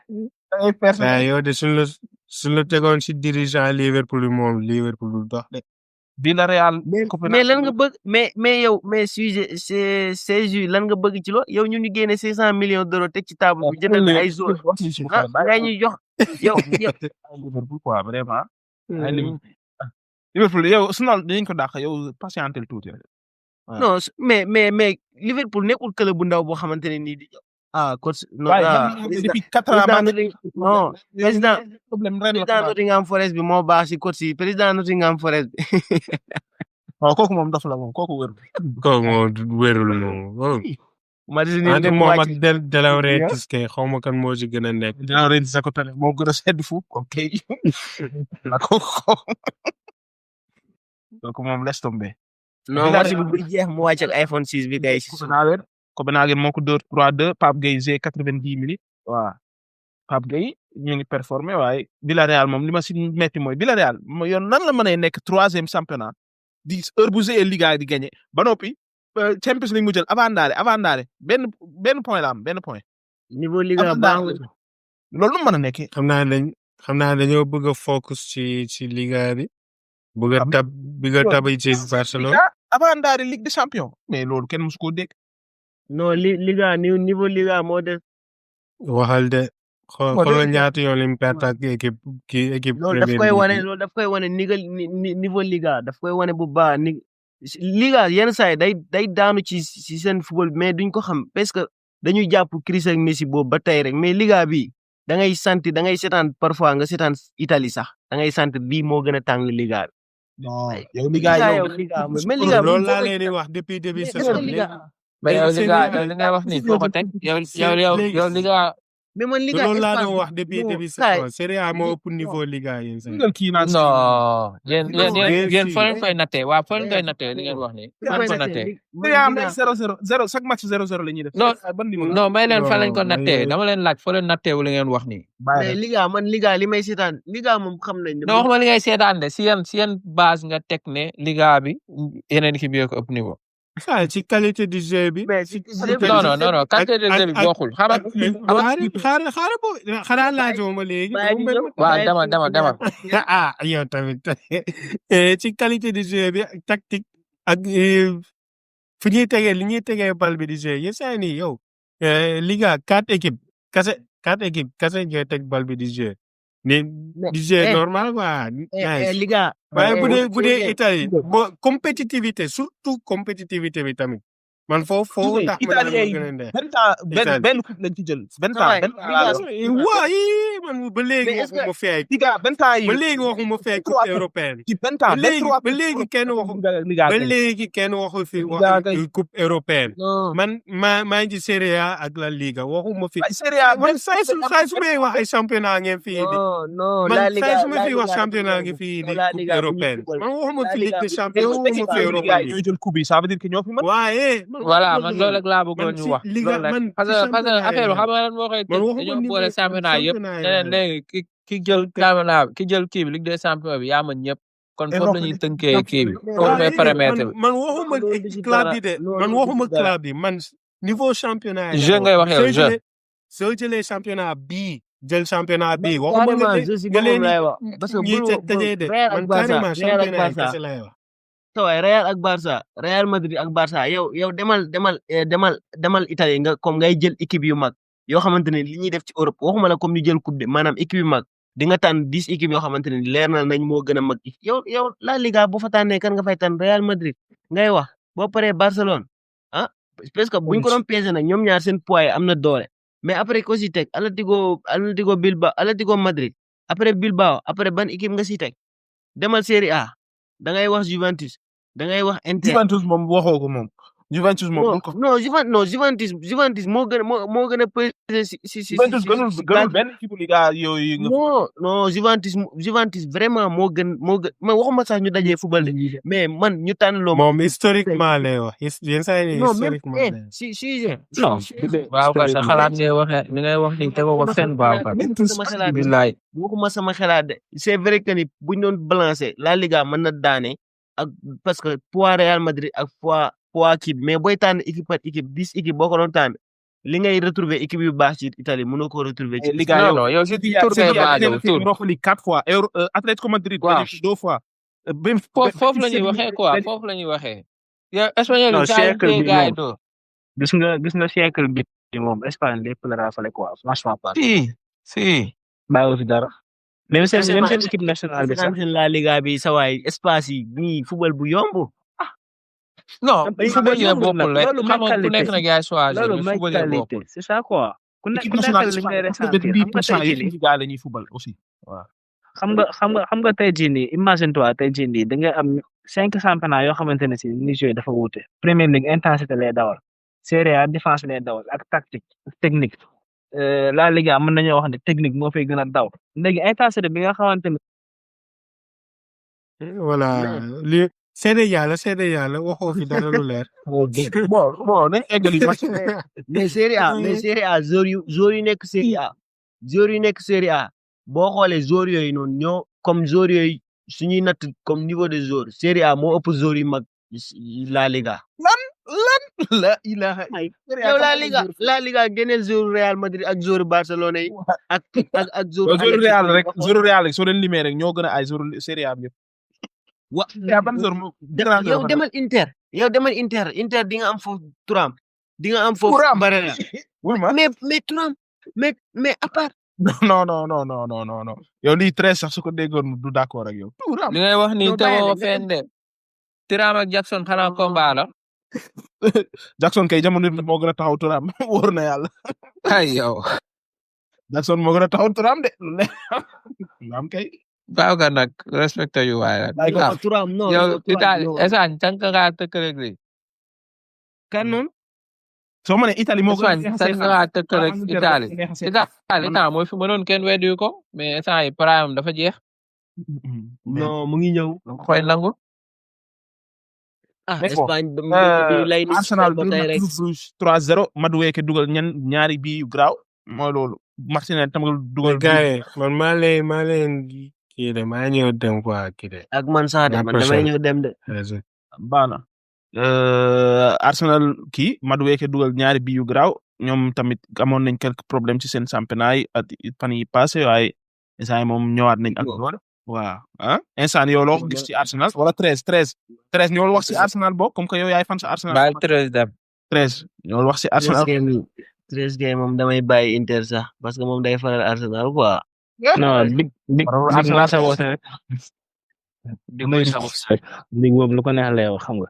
[SPEAKER 3] yow de suñ la tegoon si dirigeant Liverpool bi moom Liverpool du dox de.
[SPEAKER 2] Villarreal.
[SPEAKER 5] mais lan nga bëgg mais yow mais sujet lan nga bëgg ci loolu yow ñu génne 500 millions d'euros teg ci table bi jëndal ay joueurs ngay ñuy jox yow.
[SPEAKER 2] Liverpool quoi vraiment. Liverpool yow Arsenal dañ ko dàq yow patientel tuuti rek.
[SPEAKER 5] non mais Liverpool nekkul club bu ndaw boo xamante ne nii di. coach
[SPEAKER 2] depuis 4 ans
[SPEAKER 5] non président
[SPEAKER 2] problème ren
[SPEAKER 5] président Nottingham Forest bi moo baax si coach yi président Nottingham Forest bi.
[SPEAKER 2] waaw kooku moom dafa la moom kooku wér.
[SPEAKER 3] kooku moom wérul moom.
[SPEAKER 5] moom
[SPEAKER 3] ak De Laurentiis kay xaw ma kan moo ci gën a nekk.
[SPEAKER 2] De Laurentiis sa ko tane moo gën a sedd fu ok. kooku moom laisse tomber.
[SPEAKER 5] non match bi bu jeex mu wàcc ak iPhone 6 bi kay.
[SPEAKER 2] Copenhagen moo ko dóor 3-2 Pape Gueye G 90 minutes. waaw Pape Gueye ñu ngi performé waaye Villarreal moom li ma si metti mooy Villarreal yoon nan la mën a nekk 3e championnat di heure bu G Liga di gagné ba noppi Champions League mu jël avant-d'aller benn point la am benn point.
[SPEAKER 5] niveau Liga baax
[SPEAKER 2] loolu nu mu mën a nekkee.
[SPEAKER 3] xam naa dañoo bëgg a focus ci Liga bi. bëgg a tab ci Barcelone.
[SPEAKER 2] avant-d'aller Ligue des Champions mais loolu kenn musu koo dégg.
[SPEAKER 5] non Liga niveau Liga moo des.
[SPEAKER 3] waxal de xoolal ñaata yoon lim perte ak équipe.
[SPEAKER 5] loolu daf koy wane niveau Liga daf koy wane bu baax ni Liga yenn saa yi day daanu ci seen football mais duñ ko xam parce que dañuy jàpp Chris ak Messi boobu ba tey rek mais Liga bi da ngay seetaan parfois nga seetaan Italie sax da ngay sant bii moo gën a tàng Liga bi.
[SPEAKER 2] non yow Liga
[SPEAKER 5] mais Liga
[SPEAKER 3] loolu laa leen di wax depuis début saison
[SPEAKER 4] mais yow li ngay wax nii foo ko teg yow Liga.
[SPEAKER 5] mais man Liga
[SPEAKER 3] loolu laa doon wax depuis début saison Serie A moo ëpp niveau Liga yéen sax.
[SPEAKER 4] non yéen foo leen koy nattee waaw foo leen koy nattee li ngeen wax nii. foo leen ko nattee.
[SPEAKER 2] am na 0-0 chaque match 0-0 la ñuy def.
[SPEAKER 4] non may leen fa lañ ko nattee dama leen laaj foo leen nattee wu li ngeen wax nii.
[SPEAKER 5] mais Liga li may seetaan Liga moom xam nañ.
[SPEAKER 4] non waxuma li ngay seetaan de si yan base nga teg ne Liga bi yeneen équipe yi ko ëpp niveau.
[SPEAKER 3] ci qualité du jeu bi.
[SPEAKER 4] non qualité du jeu bi bokkul
[SPEAKER 3] xanaa laajoo ma léegi.
[SPEAKER 4] waaw dama.
[SPEAKER 3] yow tamit ci qualité du jeu bi tactique ak fu ñuy tegee li ñuy tegee bal bi di jeu yéen saa nii yow Liga 4 équipes kase ñooy teg bal bi di jeu. di jeu normal quoi.
[SPEAKER 5] Liga.
[SPEAKER 3] waaye bu dee Italie compétitivité surtout compétitivité bi tamit man foofu tax ma naan
[SPEAKER 2] Italien
[SPEAKER 3] moo gën a
[SPEAKER 2] yi
[SPEAKER 3] neex.
[SPEAKER 2] 20 ans
[SPEAKER 3] Italie.
[SPEAKER 2] benn coupe lañ ci jël 20
[SPEAKER 5] Sa
[SPEAKER 2] ans
[SPEAKER 5] waay,
[SPEAKER 2] 20 ans
[SPEAKER 5] Liga-
[SPEAKER 2] laa
[SPEAKER 3] waaye man ba léegi
[SPEAKER 5] Mais est-ce que-
[SPEAKER 3] waxuma fee
[SPEAKER 2] Liga 20 ans yi
[SPEAKER 3] ba léegi waxuma fee coupe
[SPEAKER 2] 23
[SPEAKER 3] européenne
[SPEAKER 2] ci 20 ans
[SPEAKER 3] ba léegi
[SPEAKER 2] 23
[SPEAKER 3] ba léegi kenn waxu
[SPEAKER 2] Liga
[SPEAKER 3] ba
[SPEAKER 2] kay.
[SPEAKER 3] léegi kenn waxu fi
[SPEAKER 2] Liga kay.
[SPEAKER 3] wax coupe européenne
[SPEAKER 5] non
[SPEAKER 3] man maa ngi ci Serie A ak La Liga waxuma fi
[SPEAKER 2] ay Serie A
[SPEAKER 3] man saa su may wax ay championnat ngeen fii di
[SPEAKER 5] non
[SPEAKER 3] man
[SPEAKER 5] La Liga
[SPEAKER 3] saa su ma
[SPEAKER 5] La
[SPEAKER 3] fi wax
[SPEAKER 5] Liga
[SPEAKER 3] championnat
[SPEAKER 5] bu
[SPEAKER 3] ngi
[SPEAKER 5] ñu
[SPEAKER 3] fii di
[SPEAKER 5] La
[SPEAKER 3] coupe
[SPEAKER 5] Liga bu ñu
[SPEAKER 3] européenne
[SPEAKER 5] football.
[SPEAKER 3] man waxuma
[SPEAKER 5] La
[SPEAKER 3] fi
[SPEAKER 5] Liga
[SPEAKER 3] Ligue des
[SPEAKER 5] bu ñu
[SPEAKER 3] champions
[SPEAKER 5] football.
[SPEAKER 3] waxuma fi Europa
[SPEAKER 2] Liga
[SPEAKER 3] League
[SPEAKER 2] ñooy jël coupe yi ça veut dire que ñoo fi mën
[SPEAKER 3] waaye
[SPEAKER 4] voilà man loolu rek laa bëggoon
[SPEAKER 3] man
[SPEAKER 4] ñu
[SPEAKER 3] si
[SPEAKER 4] wax
[SPEAKER 3] Liga
[SPEAKER 4] loolu rek
[SPEAKER 3] man
[SPEAKER 4] parce
[SPEAKER 3] ci
[SPEAKER 4] que parce que
[SPEAKER 3] championnat
[SPEAKER 4] affaire
[SPEAKER 3] yi
[SPEAKER 4] bi xam nga lan moo koy
[SPEAKER 3] man
[SPEAKER 4] tëj
[SPEAKER 3] waxuma
[SPEAKER 4] dañoo
[SPEAKER 3] niveau
[SPEAKER 4] boole championnat yëpp
[SPEAKER 3] championnat yi
[SPEAKER 4] ne leen
[SPEAKER 3] laa
[SPEAKER 4] léegi ki jël championnat ki jël kii bi Ligue des champions bi yaa mën ñëpp kon foofu la ñuy tënkee kii bi foofu mooy paramètre bi
[SPEAKER 3] man waxuma
[SPEAKER 5] Loolu du ci
[SPEAKER 3] club
[SPEAKER 5] dara.
[SPEAKER 3] bi de
[SPEAKER 5] Loolu
[SPEAKER 3] man
[SPEAKER 5] du ci
[SPEAKER 3] waxuma
[SPEAKER 5] dara.
[SPEAKER 3] club bi man niveau championnat yi
[SPEAKER 4] jeu ngay wax yow jeu
[SPEAKER 3] soo jëlee championnat bii jël championnat bii waxuma
[SPEAKER 5] carrément
[SPEAKER 3] nga
[SPEAKER 5] je suis
[SPEAKER 3] nga leen
[SPEAKER 5] boppam laay wax parce que
[SPEAKER 3] ñi tëjee de
[SPEAKER 5] Real ak
[SPEAKER 3] man
[SPEAKER 5] Barça
[SPEAKER 3] carrément
[SPEAKER 5] Real ak
[SPEAKER 3] championnat yi
[SPEAKER 5] Barça
[SPEAKER 3] kese lay wax
[SPEAKER 5] sa waay Real ak Barça Real Madrid ak Barça yow demal Italie nga comme ngay jël équipe yu mag yoo xamante ne li ñuy def ci Europe waxuma la comme ñu jël coupe de maanaam équipe yu mag di nga tànn 10 équipes yoo xamante ne leer na nañ moo gën a mag yow La Liga bu fa tànnee kan nga fay tànn Real Madrid ngay wax boo paree Barcelone ah parce que buñ ko doon peese nag ñoom ñaar seen poids yi am na doole mais après ko si teg Atlético Bilbao Atlético Madrid après Bilbao après ban équipe nga si teg demal Serie A da ngay wax Juventus da ngay wax Inter
[SPEAKER 2] Juventus moom waxoo ko moom Juventus moom bul ko
[SPEAKER 5] Juventus moo gën a peser si
[SPEAKER 2] Juventus gënul benn équipe Liga yooyu nga
[SPEAKER 5] non Juventus vraiment moo gën man waxuma sax ñu dajee football de mais man ñu tànn loo
[SPEAKER 3] moom historiquement lay wax yenn saa yi
[SPEAKER 5] non même
[SPEAKER 3] historiquement lay wax.
[SPEAKER 5] si
[SPEAKER 4] non waaw ka sa xalaat ngay waxee li ngay wax ni tegoo ko fenn baaw ka
[SPEAKER 5] sama xalaat
[SPEAKER 4] billaay
[SPEAKER 5] waxuma sama xalaat de c'est vrai que ni buñ doon balancer La Liga mën na daane ak parce que poids Real Madrid ak poids kii mais booy tànn équipe par équipe 10 équipe boo ko doon tànn li ngay retrouver équipe yu baax ci Italie mënoo ko retrouver ci
[SPEAKER 2] Liga
[SPEAKER 4] non non yow si tur ngay basé tur
[SPEAKER 2] Europa League 4 fois Atlético Madrid
[SPEAKER 4] Waaw.
[SPEAKER 2] 2 fois
[SPEAKER 4] foofu la ñuy waxee quoi foofu la ñuy waxee yow espagnol
[SPEAKER 6] Non,
[SPEAKER 4] yi saa
[SPEAKER 6] siècle
[SPEAKER 4] yu
[SPEAKER 6] bi
[SPEAKER 4] gars yi
[SPEAKER 6] moom.
[SPEAKER 4] doo
[SPEAKER 6] gis nga siècle bi moom Espagne lépp la rafale quoi franchement pas
[SPEAKER 4] si
[SPEAKER 6] bàyyiwu fi dara même seen équipe nationale bi sax
[SPEAKER 5] seen La Liga bi sa waay espace yi nii football bu yomb
[SPEAKER 4] non
[SPEAKER 6] Ay,
[SPEAKER 4] football yi
[SPEAKER 6] yombul
[SPEAKER 4] bokkul
[SPEAKER 6] nag,
[SPEAKER 4] rek
[SPEAKER 6] loolu
[SPEAKER 4] xam nga ku
[SPEAKER 6] mentalité.
[SPEAKER 4] nekk nag yaay choisir
[SPEAKER 6] loolu
[SPEAKER 4] mais football yi
[SPEAKER 6] mentalité
[SPEAKER 4] bokkul
[SPEAKER 6] c'est ça quoi ku nekk
[SPEAKER 2] équipe
[SPEAKER 6] ku nekk
[SPEAKER 2] nationale
[SPEAKER 6] li ngay ressentir
[SPEAKER 2] 90%
[SPEAKER 6] xam nga tey
[SPEAKER 2] yi
[SPEAKER 6] jii nii
[SPEAKER 2] Liga la ñuy football aussi
[SPEAKER 6] xam nga tey jii nii imagine toi tey jii nii da nga am 5 championnats yoo xamante ne si ni joué dafa wuute Premier League intensité lay dawal Serie A défense lay dawal ak tactique technique La Liga mën nañoo wax ne technique moo fay gën a daw léegi intensité bi nga xamante ne
[SPEAKER 3] voilà li seede yàlla waxoo fi dara lu leer.
[SPEAKER 2] bon nañ eggali match
[SPEAKER 5] mais Serie A joueurs yu nekk Serie A boo xoolee joueurs yooyu noonu ñoo comme joueurs yooyu suñuy natt comme niveau de joueur Serie A moo ëpp joueurs yu mag La Liga.
[SPEAKER 2] la ilaha
[SPEAKER 5] yow La Liga génneel joueur Real Madrid ak joueur Barcelone yi ak joueur
[SPEAKER 2] joueur Real rek soo leen limee rek ñoo gën a ay joueur Serie A bi yëpp ban joueur moo
[SPEAKER 5] yow demal Inter di nga am foofu Thuram di nga am foofu Barella mais Thuram mais à part
[SPEAKER 2] non yow lii très sax su ko déggoon du d'accord ak yow
[SPEAKER 4] li ngay wax ni tegoo ko fenn de Thuram ak Jackson xanaa combat la
[SPEAKER 2] Jackson kay jamono bi moo gën a taxaw Thuram wóor na yàlla
[SPEAKER 4] ay yow
[SPEAKER 2] Jackson moo gën a taxaw Thuram de lu am kay
[SPEAKER 4] baaw ga nag respecté yu waay la
[SPEAKER 5] Thuram non
[SPEAKER 4] yow Italie esaan tànk nga tëkkaleeg li
[SPEAKER 5] kan noonu
[SPEAKER 2] soo ma ne Italie moo gën a
[SPEAKER 4] tànk nga tëkkaleeg Italie mooy fi mënoon kenn weddi ko mais esaan yi prime dafa jeex
[SPEAKER 5] non mu ngi ñëw
[SPEAKER 4] koy nangu
[SPEAKER 5] Espagne lay ni
[SPEAKER 2] Arsenal du na Bruges 3-0 Madueke dugal ñaari bii yu graaw mooy loolu Martinez tam dugal
[SPEAKER 3] gaay man maa leen kii de maa ñëw dem quoi kii de.
[SPEAKER 5] ak man sax de man damay ñëw dem de.
[SPEAKER 2] baana Arsenal kii Madueke dugal ñaari bii yu graaw ñoom tamit amoon nañ quelques problèmes ci seen championnat yi at fan yi passé waaye instant moom ñëwaat nañ ak waaw instant yow loo gis ci Arsenal wala 13 ñoo wax ci Arsenal bokk comme que yow yaay fan sa Arsenal.
[SPEAKER 4] baal 13 dem
[SPEAKER 2] 13 ñoo wax ci Arsenal.
[SPEAKER 5] 13 game moom damay bàyyi Inter sax parce que moom day faral Arsenal quoi.
[SPEAKER 6] non big naa sa woote rek big mooy sa woote rek big boobu lu ko neex lay wax xam nga.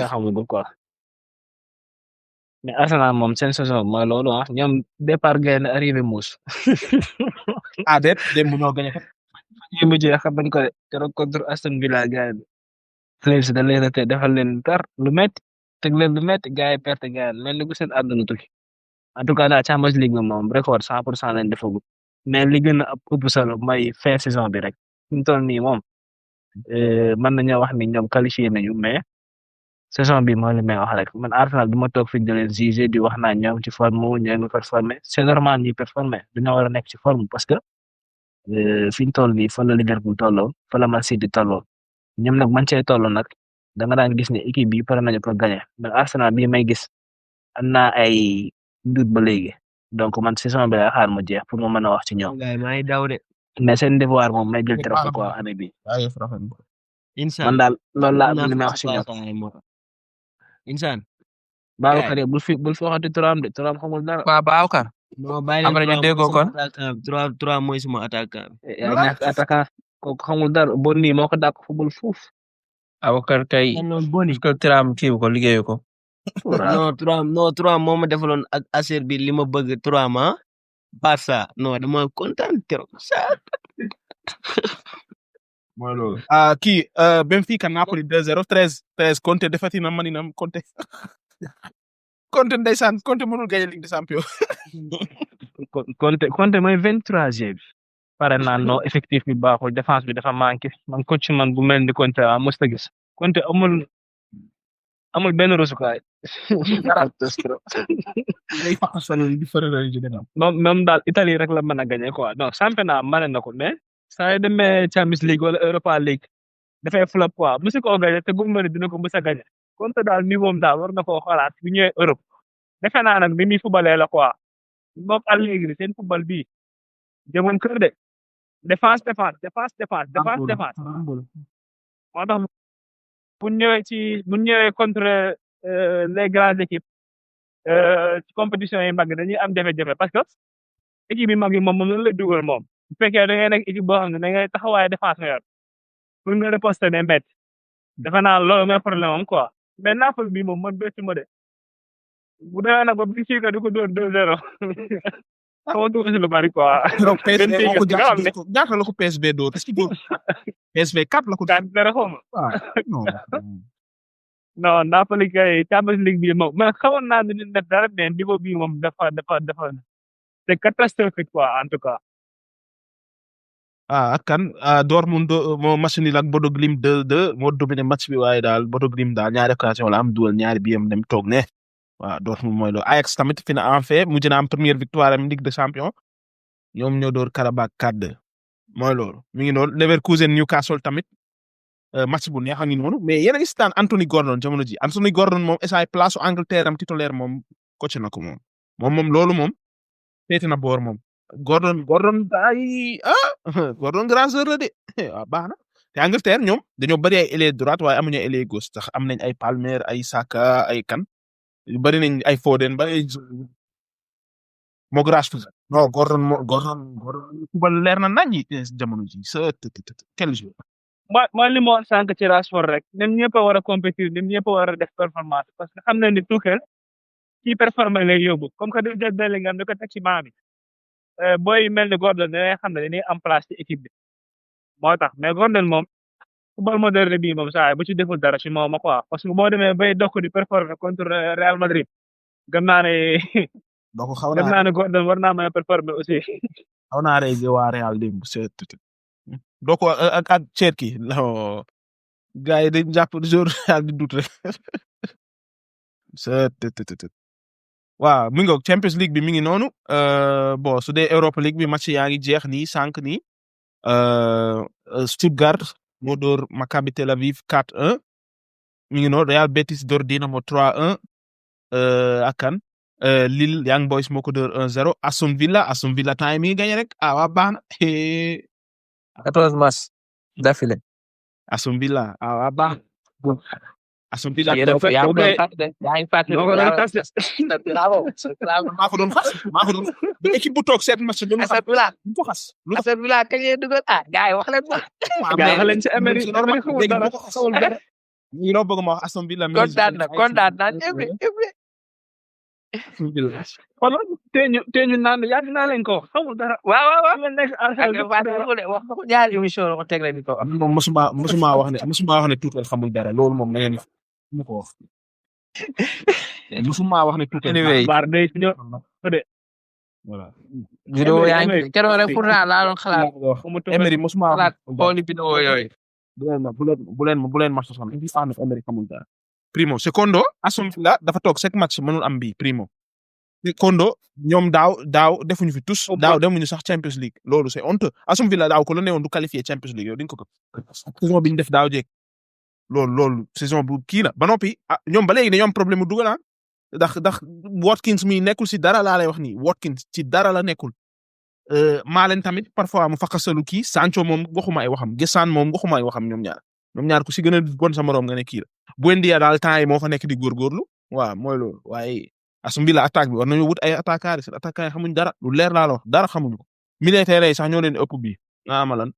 [SPEAKER 6] nga xamul quoi. mais Arsenal moom seen saison mooy loolu ah ñoom départ gaynde arrivé muus.
[SPEAKER 2] ah déet démb ñoo gagné kat.
[SPEAKER 6] ñi mujjee xam nañ ko de keroog contre Aston Villa gars yi Flames da leen a te defal leen tar lu métti teg leen lu métti gars yi perte gars yi mel ni ku seen àdduna tukki en tout cas daal Champions League bi moom record 100% lañ defagul mais li gën a ëpp solo mooy fin saison bi rek fi mu toll nii moom mën nañoo wax ni ñoom qualifié nañu mais saison bi mooy li may wax rek man Arsenal du ma toog fi di leen juger di wax naa ñoom ci forme ñoo ngi performé c'est normal ñuy performé dañoo war a nekk ci forme parce que fi ñu toll nii fa la Liverpool tolloo fa la Man City tolloo ñoom nag man cee toll nag da nga daan gis ne équipe bi pare nañu pour gagner mais Arsenal bii may gis am naa ay doute ba léegi donc man saison bi lay xaar mu jeex pour mu mën a wax ci ñoom
[SPEAKER 5] gars yi maa ngi daw de.
[SPEAKER 6] mais seen devoir moom may jël trophée quoi année bi man daal loolu laa am li may wax ci ñoom
[SPEAKER 5] Insaan.
[SPEAKER 6] Babacar yow bul fi waxati turam de turam xamul dara
[SPEAKER 4] waa Babacar
[SPEAKER 5] non bàyyi leen
[SPEAKER 4] après ñu déggoo kon
[SPEAKER 5] trois mooy suma attaquant.
[SPEAKER 6] yaa ñàkk attaquant kooku xamul dara bon nii moo ko dàq football fuuf
[SPEAKER 4] Babacar kay est-ce que Thuram kii ko liggéeyu ko
[SPEAKER 5] non trois moo ma defaloon ak Acer bi li ma bëgg trois ma Barça non dama kontaan trop
[SPEAKER 2] mooy loolu. kii Benfica Napoli 2-0 13 Conte defati na maninam Conte Conte ndeysaan Conte mënul gagné Ligue des Champions.
[SPEAKER 6] Conte mooy 23e bi pare naa non effectif bi baaxul défense bi dafa manqué man coach man bu mel ni Conte a mos a gis Conte amul benn rosukaay
[SPEAKER 2] day faqasal di fërëral ji dina.
[SPEAKER 6] moom daal Italie rek la mën a gagné quoi non championnat mane na ko mais saa yu demee Champions League wala Europa League dafay flop quoi musu ko gagné te gëm na ne dina ko mës a gagné Conte daal niveau am daal war na koo xoolaat bu ñëwee Europe defe naa nag ni muy fubalee la quoi moom Allegri seen fubal bii jëmoon kër de défense moo tax bu ñëwee contre les grandes équipes ci compétition yi mag dañuy am jafe-jafe parce que équipe yi mag yi moom lan la dugal moom bu fekkee da ngay nekk équipe boo xam ne da ngay taxawaay défense nga yor pour nga riposter ne mbett defe naa loolu mooy problème am quoi mais Napoli bi moom man bëtti ma de bu demee nag ba Benfica di ko dóor 2-0 xaw ma si lu bari quoi.
[SPEAKER 2] donc PSV moo ko ñaata la ko PSV dóor est-ce que dóor PSV 4 la ko.
[SPEAKER 6] 4-0 xaw ma.
[SPEAKER 2] non.
[SPEAKER 6] non Napoli kay Champions League bi moom man xamoon naa ne def dara mais niveau bi moom dafa c'est catastrophique quoi en tout cas.
[SPEAKER 2] ak kan Dortmund moo match nul ak Bodo Glimt 2-2 moo dominé match bi waaye daal Bodo Glimt daal ñaari occasion la am dugal ñaari biyam dem toog ne waaw Dortmund mooy loolu Ajax tamit fi na en fait mujj na am première victoire am Ligue des Champions ñoom ñoo door Karabakh 4-2 mooy loolu mi ngi noonu Leverkusen Newcastle tamit match bu neex a ngi noonu mais yéen a ngi seetaan Anthony Gordon jamono ji Anthony Gordon moom essay place su Angleterre am titulaire moom coach na ko moom loolu moom féete na boor moom Gordon ay Gordon grand joueur la de waaw baax na te Angleterre ñoom dañoo bari ay ailier droite waaye amuñu ailier gauche sax am nañ ay Palmer ay Saka ay kan yu bari nañ ay Foden ba ay moo Rashford non Gordon kubal leer na nañ jamono ji quel jour
[SPEAKER 6] mooy li ma wax sànq ci Rashford rek ñoom ñëpp a war a compétir ñoom ñëpp a war a def performance parce que xam nañ ni Tuchel ci performance lay yóbbu comme que du jël Bellingham da ko teg ci banc bi booy mel ni Gordon da ngay xam ne dañuy am place ci équipe bi moo tax mais Gordon moom football moderne bii moom saa bu ci deful dara ci moom quoi parce que boo demee bay dokk di performer contre Real Madrid gëm naa ne gëm naa ne Gordon war naa mën a performer aussi.
[SPEAKER 2] xaw naa rey waa Real démb doo ko ak Cherki non gars yi dañu jàpp jour Real di dut rek waaw mi ngi Champions League bi mi ngi noonu bon su dee Europa League bi match yaa ngi jeex nii sànq nii Stuttgart moo door Maccabi Tel Aviv 4-1 mi ngi noonu Real Betis door Dinamo 3-1 ak kan Lille Young Boys moo ko door 1-0 Aston Villa time mi ngi gagné rek waa baax na
[SPEAKER 4] 14 matchs d'affilée
[SPEAKER 2] Aston Villa waa baax Aston Villa
[SPEAKER 4] yaa ngi fàttali
[SPEAKER 2] maa ko doon xas ba équipe bu toog seet match doon
[SPEAKER 4] Aston Villa
[SPEAKER 2] ko xas
[SPEAKER 4] Aston Villa kañ lay dugal gars yi wax leen ma
[SPEAKER 6] gars yi wax leen ci Amérique
[SPEAKER 2] ñi loo bëgg ma wax Aston Villa
[SPEAKER 4] kontaan na ñëpp
[SPEAKER 6] xoolal tee ñu naan yàgg naa leen ko wax xamul dara.
[SPEAKER 4] waaw
[SPEAKER 6] ngeen nekk
[SPEAKER 4] ak
[SPEAKER 6] Arsenal
[SPEAKER 4] wax ko ñaari émission la ko teg la di ko wax.
[SPEAKER 2] moom mosuma wax ne Tuchel xamul dara loolu moom na ngeen mu ko wax. mosuma wax ne Tuchel.
[SPEAKER 4] Anyway.
[SPEAKER 6] baar day ñëw de.
[SPEAKER 2] voilà.
[SPEAKER 4] vidéo yaa ngi keroog rek pourtant laa doon xalaat
[SPEAKER 6] mu
[SPEAKER 2] Emery mosuma wax.
[SPEAKER 4] xalaat xooli vidéo yooyu.
[SPEAKER 2] bu leen ma sosal il faut Emery xamul dara. primo secondo Aston Villa dafa toog 5 match mënul am bii primo. secondo ñoom daaw defuñu fi tous daaw demuñu sax Champions League loolu c'est honteux Aston Villa daaw ko la newoon du qualifier Champions League yow di nga ko saison bi ñu def daaw jéeg loolu saison bu kii la ba noppi ñoom ba léegi dañoo am problème mu dugal ndax Watkins mi nekkul si dara laa lay wax nii Watkins ci dara la nekkul Malen tamit parfois mu fakkasalu kii Sancho moom waxuma ay waxam Gessan moom waxuma ay waxam ñoom ñaar ku si gën a bon sa morom nga ne kii la Buendia daal temps yi moo fa nekk di góorgóorlu waaw mooy loolu waaye Aston Villa attaque bi war nañu wut ay attaquants seen attaquants yi xamuñ dara lu leer laa la wax dara xamuñu ko militaires yi sax ñoo leen ëpp bi amalan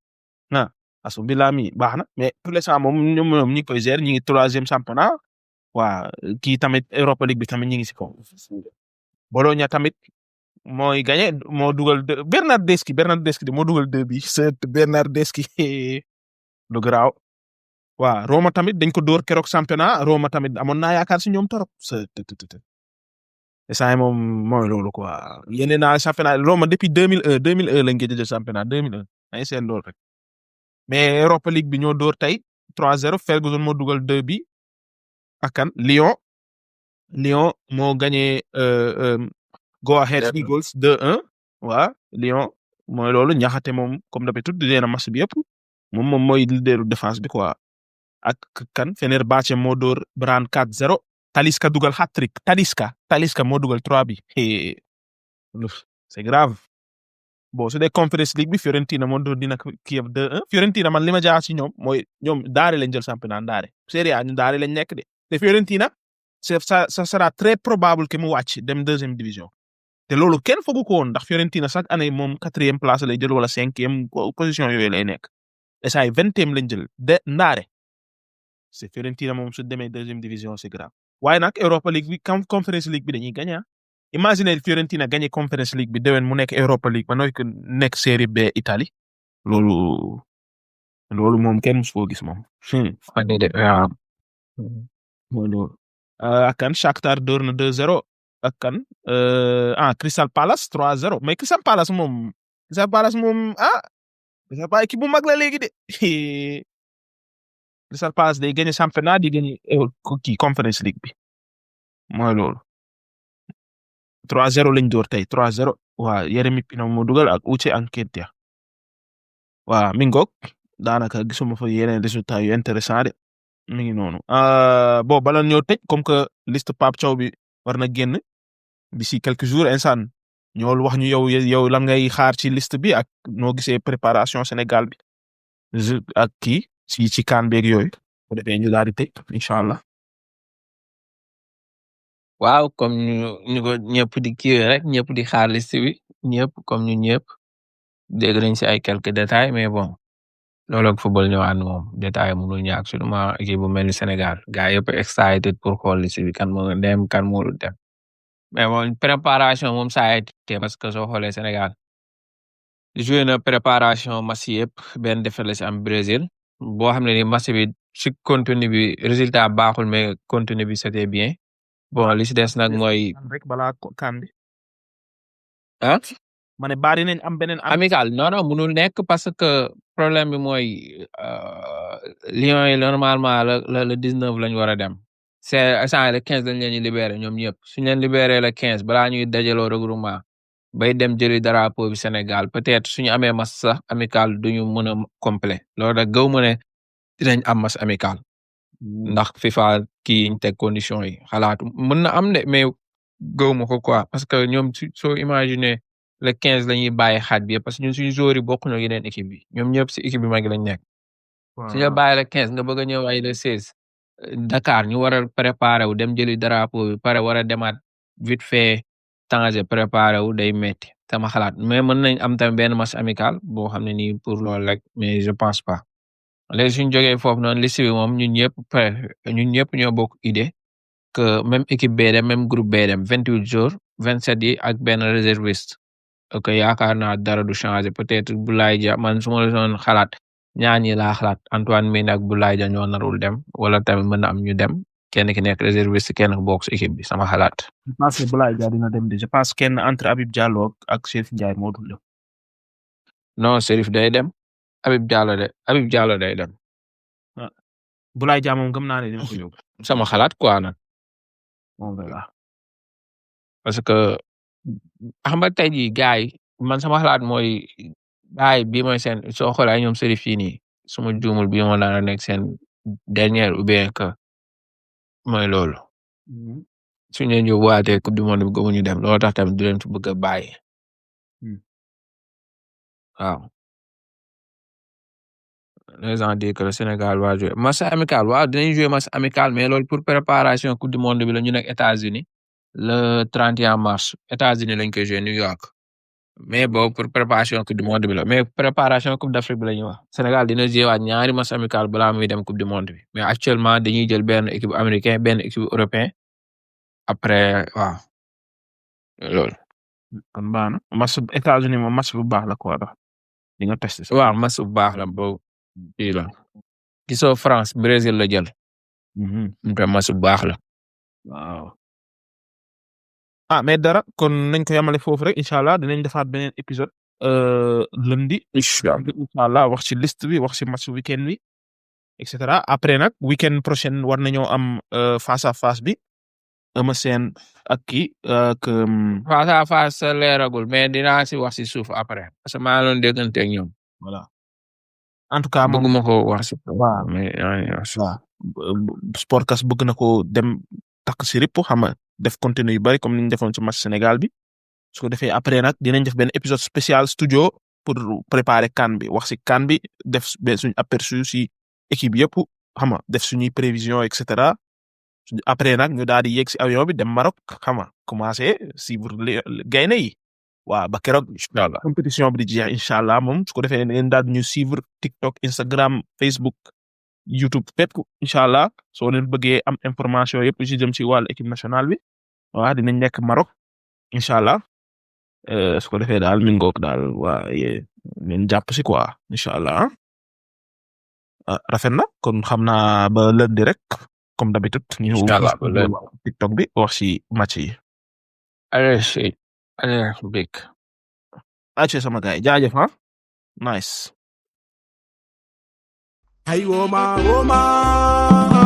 [SPEAKER 2] Aston Villa mi baax na mais tous les temps moom ñoom ñi ngi koy gérer ñi ngi 3e championnat waa kii tamit Europa League bi tamit ñi ngi si kaw Bologna tamit mooy gagné moo dugal Bernardeschi de moo dugal 2 bi Bernardeschi lu garaaw waa Roma tamit dañ ko dóor keroog championnat Roma tamit amoon naa yaakaar si ñoom torop saa moom mooy loolu quoi yeneen naa championnat Roma depuis 2001 lañ gëj a jël championnat 2001 ay seen loolu rek mais Europa League bi ñoo dóor tey 3-0 Ferguson moo dugal 2 bi ak kan Lyon moo gagné Go Ahead Eagles 2-1 waa Lyon mooy loolu Niakhaté moom comme d'habitude dina match bi yëpp moom mooy leaderu défense bi quoi ak kan Fenerbahçe moo dóor Brann 4-0 Talisca dugal hat-trick Talisca moo dugal 3 bi c'est grave bon su dee Conference League bi Fiorentina moo dóor dina Kiev 2-1 Fiorentina man li ma jaaxal ci ñoom ñoom daare lañ jël championnat daare Serie A ñu daare lañ nekk de te Fiorentina ça sera très probable que mu wàcc dem 2e division te loolu kenn fogu ko woon ndax Fiorentina chaque année moom 4e place lay jël wala 5e position yooyu lay nekk et ça 20e lañ jël de ndaare c'est Fiorentina moom su demee 2e division c'est grave waaye nag Europa League bi Conference League bi dañuy gagner imagine Fiorentina gagné Conference League bi déwén mu nekk Europa League ba nooy nekk Série B Italie loolu moom kenn musu koo gis moom.
[SPEAKER 4] waaw.
[SPEAKER 2] mooy loolu ak kan Shakhtar door na 2-0 ak kan Crystal Palace 3-0 mais Crystal Palace moom Crystal Palace équipe bu mag la léegi de Crystal Palace day gagné championnat di gagné kii Conference League bi mooy loolu 3-0 lañ door tey 3-0 waa Yeremi Pino moo dugal ak Uche Nketiah waa mi ngoog daanaka gisuma fa yeneen résultats yu intéressant de mi ngi noonu bon bala ñoo tëj comme que liste Pape Thiaw bi war na génn d'ici quelques jours instant ñool wax ñu yow lan ngay xaar ci liste bi ak noo gisee préparation Sénégal bi ak kii ci CAN beeg yooyu bu defee ñu daal di tëj incha allah.
[SPEAKER 4] waaw comme ñu ko ñëpp di kii rek ñëpp di xaar liste bi ñëpp comme ñu ñëpp dégg nañ si ay quelques détails mais bon loolu ak football ñëwaat moom détail mënul ñàkk surtout équipe bu mel ni Sénégal gars yëpp excited pour xool liste bi kan moo dem kan moo dem mais bon préparation moom ça a été parce que soo xoolee Sénégal joué na préparation match yëpp benn défaite la si am Brésil boo xam ne ni match bi si contenu bi résultat baaxul mais contenu bi c'était bien. bon li si des nag mooy
[SPEAKER 2] rek balaa CAN bi
[SPEAKER 4] ah
[SPEAKER 2] ma ne bari nañ am beneen
[SPEAKER 4] amical non mënul nekk parce que problème bi mooy Lions yi normalement le 19 lañ war a dem c'est ça le 15 lañ leen di libéré ñoom ñëpp suñ leen libéré le 15 balaa ñuy dajaloo regroupement bay dem jëli drapeau bi Sénégal peut-être suñu amee match sax amical duñu mën a complet loolu rek gaw ma ne dinañ am match amical ndax FIFA kii ñu teg condition yi xalaatu mën na am de mais gëwuma ko quoi parce que ñoom soo imaginer le 15 la ñuy bàyyi xaaj bi parce que ñun suñu joueurs yi bokkuñu ak yeneen équipe bi ñoom ñëpp si équipe bi mag lañ nekk. suñu la bàyyi le 15 nga bëgg a ñëw ay le 16 Dakar ñu war a préparer wu dem jëli drapeau bi pare war a demaat vite fait tanger préparer wu day metti sama xalaat mais mën nañ am tamit benn match amical boo xam ne nii pour loolu rek mais je pense pas. léegi suñ jógee foofu noonu liste bi moom ñun ñëpp ñoo bokk idée même équipe bee dem même groupe bee dem 28 jours 27 yi ak benn réserviste ok yaakaar naa dara du changer peut-être Boulaye Dia man su ma la doon xalaat ñaar ñi laa xalaat Antoine Mendy ak Boulaye Dia ñoo narul dem wala tamit mën na am ñu dem kenn ki nekk réserviste kenn ku bokk si équipe bi sama xalaat.
[SPEAKER 2] je pense que Boulaye Dia dina dem de je pense kenn entre Habib Diallo ak Chérif Ndiaye moo dul dem.
[SPEAKER 4] non Chérif day dem Habib Diallo day dem
[SPEAKER 2] Boulaye Dia moom gëm naa ne dina ko yóbbu.
[SPEAKER 4] sama xalaat quoi nag
[SPEAKER 2] on verra.
[SPEAKER 4] parce que xam nga tey jii gars yi man sama xalaat mooy gars yi bii mooy seen soo xoolee ay ñoom Chérif fii nii suma juumul bii moo daan nekk seen dernière ou bien que mooy loolu su ñu leen yóbbuwaatee coupe du monde bi gëmuñu dem loolu tax tamit du leen fi bëgg a bàyyi waaw les gens disent que le Sénégal va jouer match amical waaw dinañ jouer match amical mais loolu pour préparation coupe du monde bi la ñu nekk États-Unis le 31 mars États-Unis lañ koy jouer New York mais boobu pour préparation coupe du monde bi la mais préparation coupe d'Afrique bi la ñu wax Sénégal dina jouer waat ñaari match amical balaa muy dem coupe du monde bi mais actuellement dañuy jël benn équipe américain benn équipe européen après waaw loolu.
[SPEAKER 2] kon baax na match États-Unis moom match bu baax la quoi di nga testé.
[SPEAKER 4] waaw match bu baax la boobu kii la gisoo France Brésil la jël. match bu baax la.
[SPEAKER 2] waaw. mais dara kon nañ ko yamale foofu rek incha allah dinañ defaat beneen épisode lundi incha allah wax ci liste bi wax ci match weekend bi et cetera après nag weekend prochain war nañoo am face à face bi Eumeu Sène ak kii ak
[SPEAKER 4] face à face leeragul mais dinaa si wax si suuf après parce que maa ngi doon déggante ak ñoom.
[SPEAKER 2] voilà en tout cas
[SPEAKER 4] bëgguma ko wax si.
[SPEAKER 2] waaw
[SPEAKER 4] mais
[SPEAKER 2] Sportcast bëgg na ko dem takk si ripp xam nga def contenu yu bari comme ni ñu defoon ci match Sénégal bi su ko defee après nag dinañ def benn épisode spécial studio pour préparer CAN bi wax si CAN bi def suñu aperçu si équipe yëpp xam nga def suñuy prévision et cetera après nag ñu daal di yegg si avion bi dem Maroc xam nga commencé suivre gaynde yi waaw ba keroog incha allah compétition bi di jeex incha allah moom su ko defee ngeen daal ñu suivre TikTok Instagram Facebook YouTube fépp incha allah soo leen bëggee am information yëpp ci jëm ci wàllu équipe nationale bi waaw dinañ nekk Maroc incha allah su ko defee daal mi ngoog daal waa ngeen jàpp si quoi incha allah rafet na kon xam naa ba lundi rek comme d'habitude ñu TikTok bi wax ci match yi.
[SPEAKER 4] allez big.
[SPEAKER 2] sama gars yi jaajëf nice.
[SPEAKER 1] Hey woman, woman.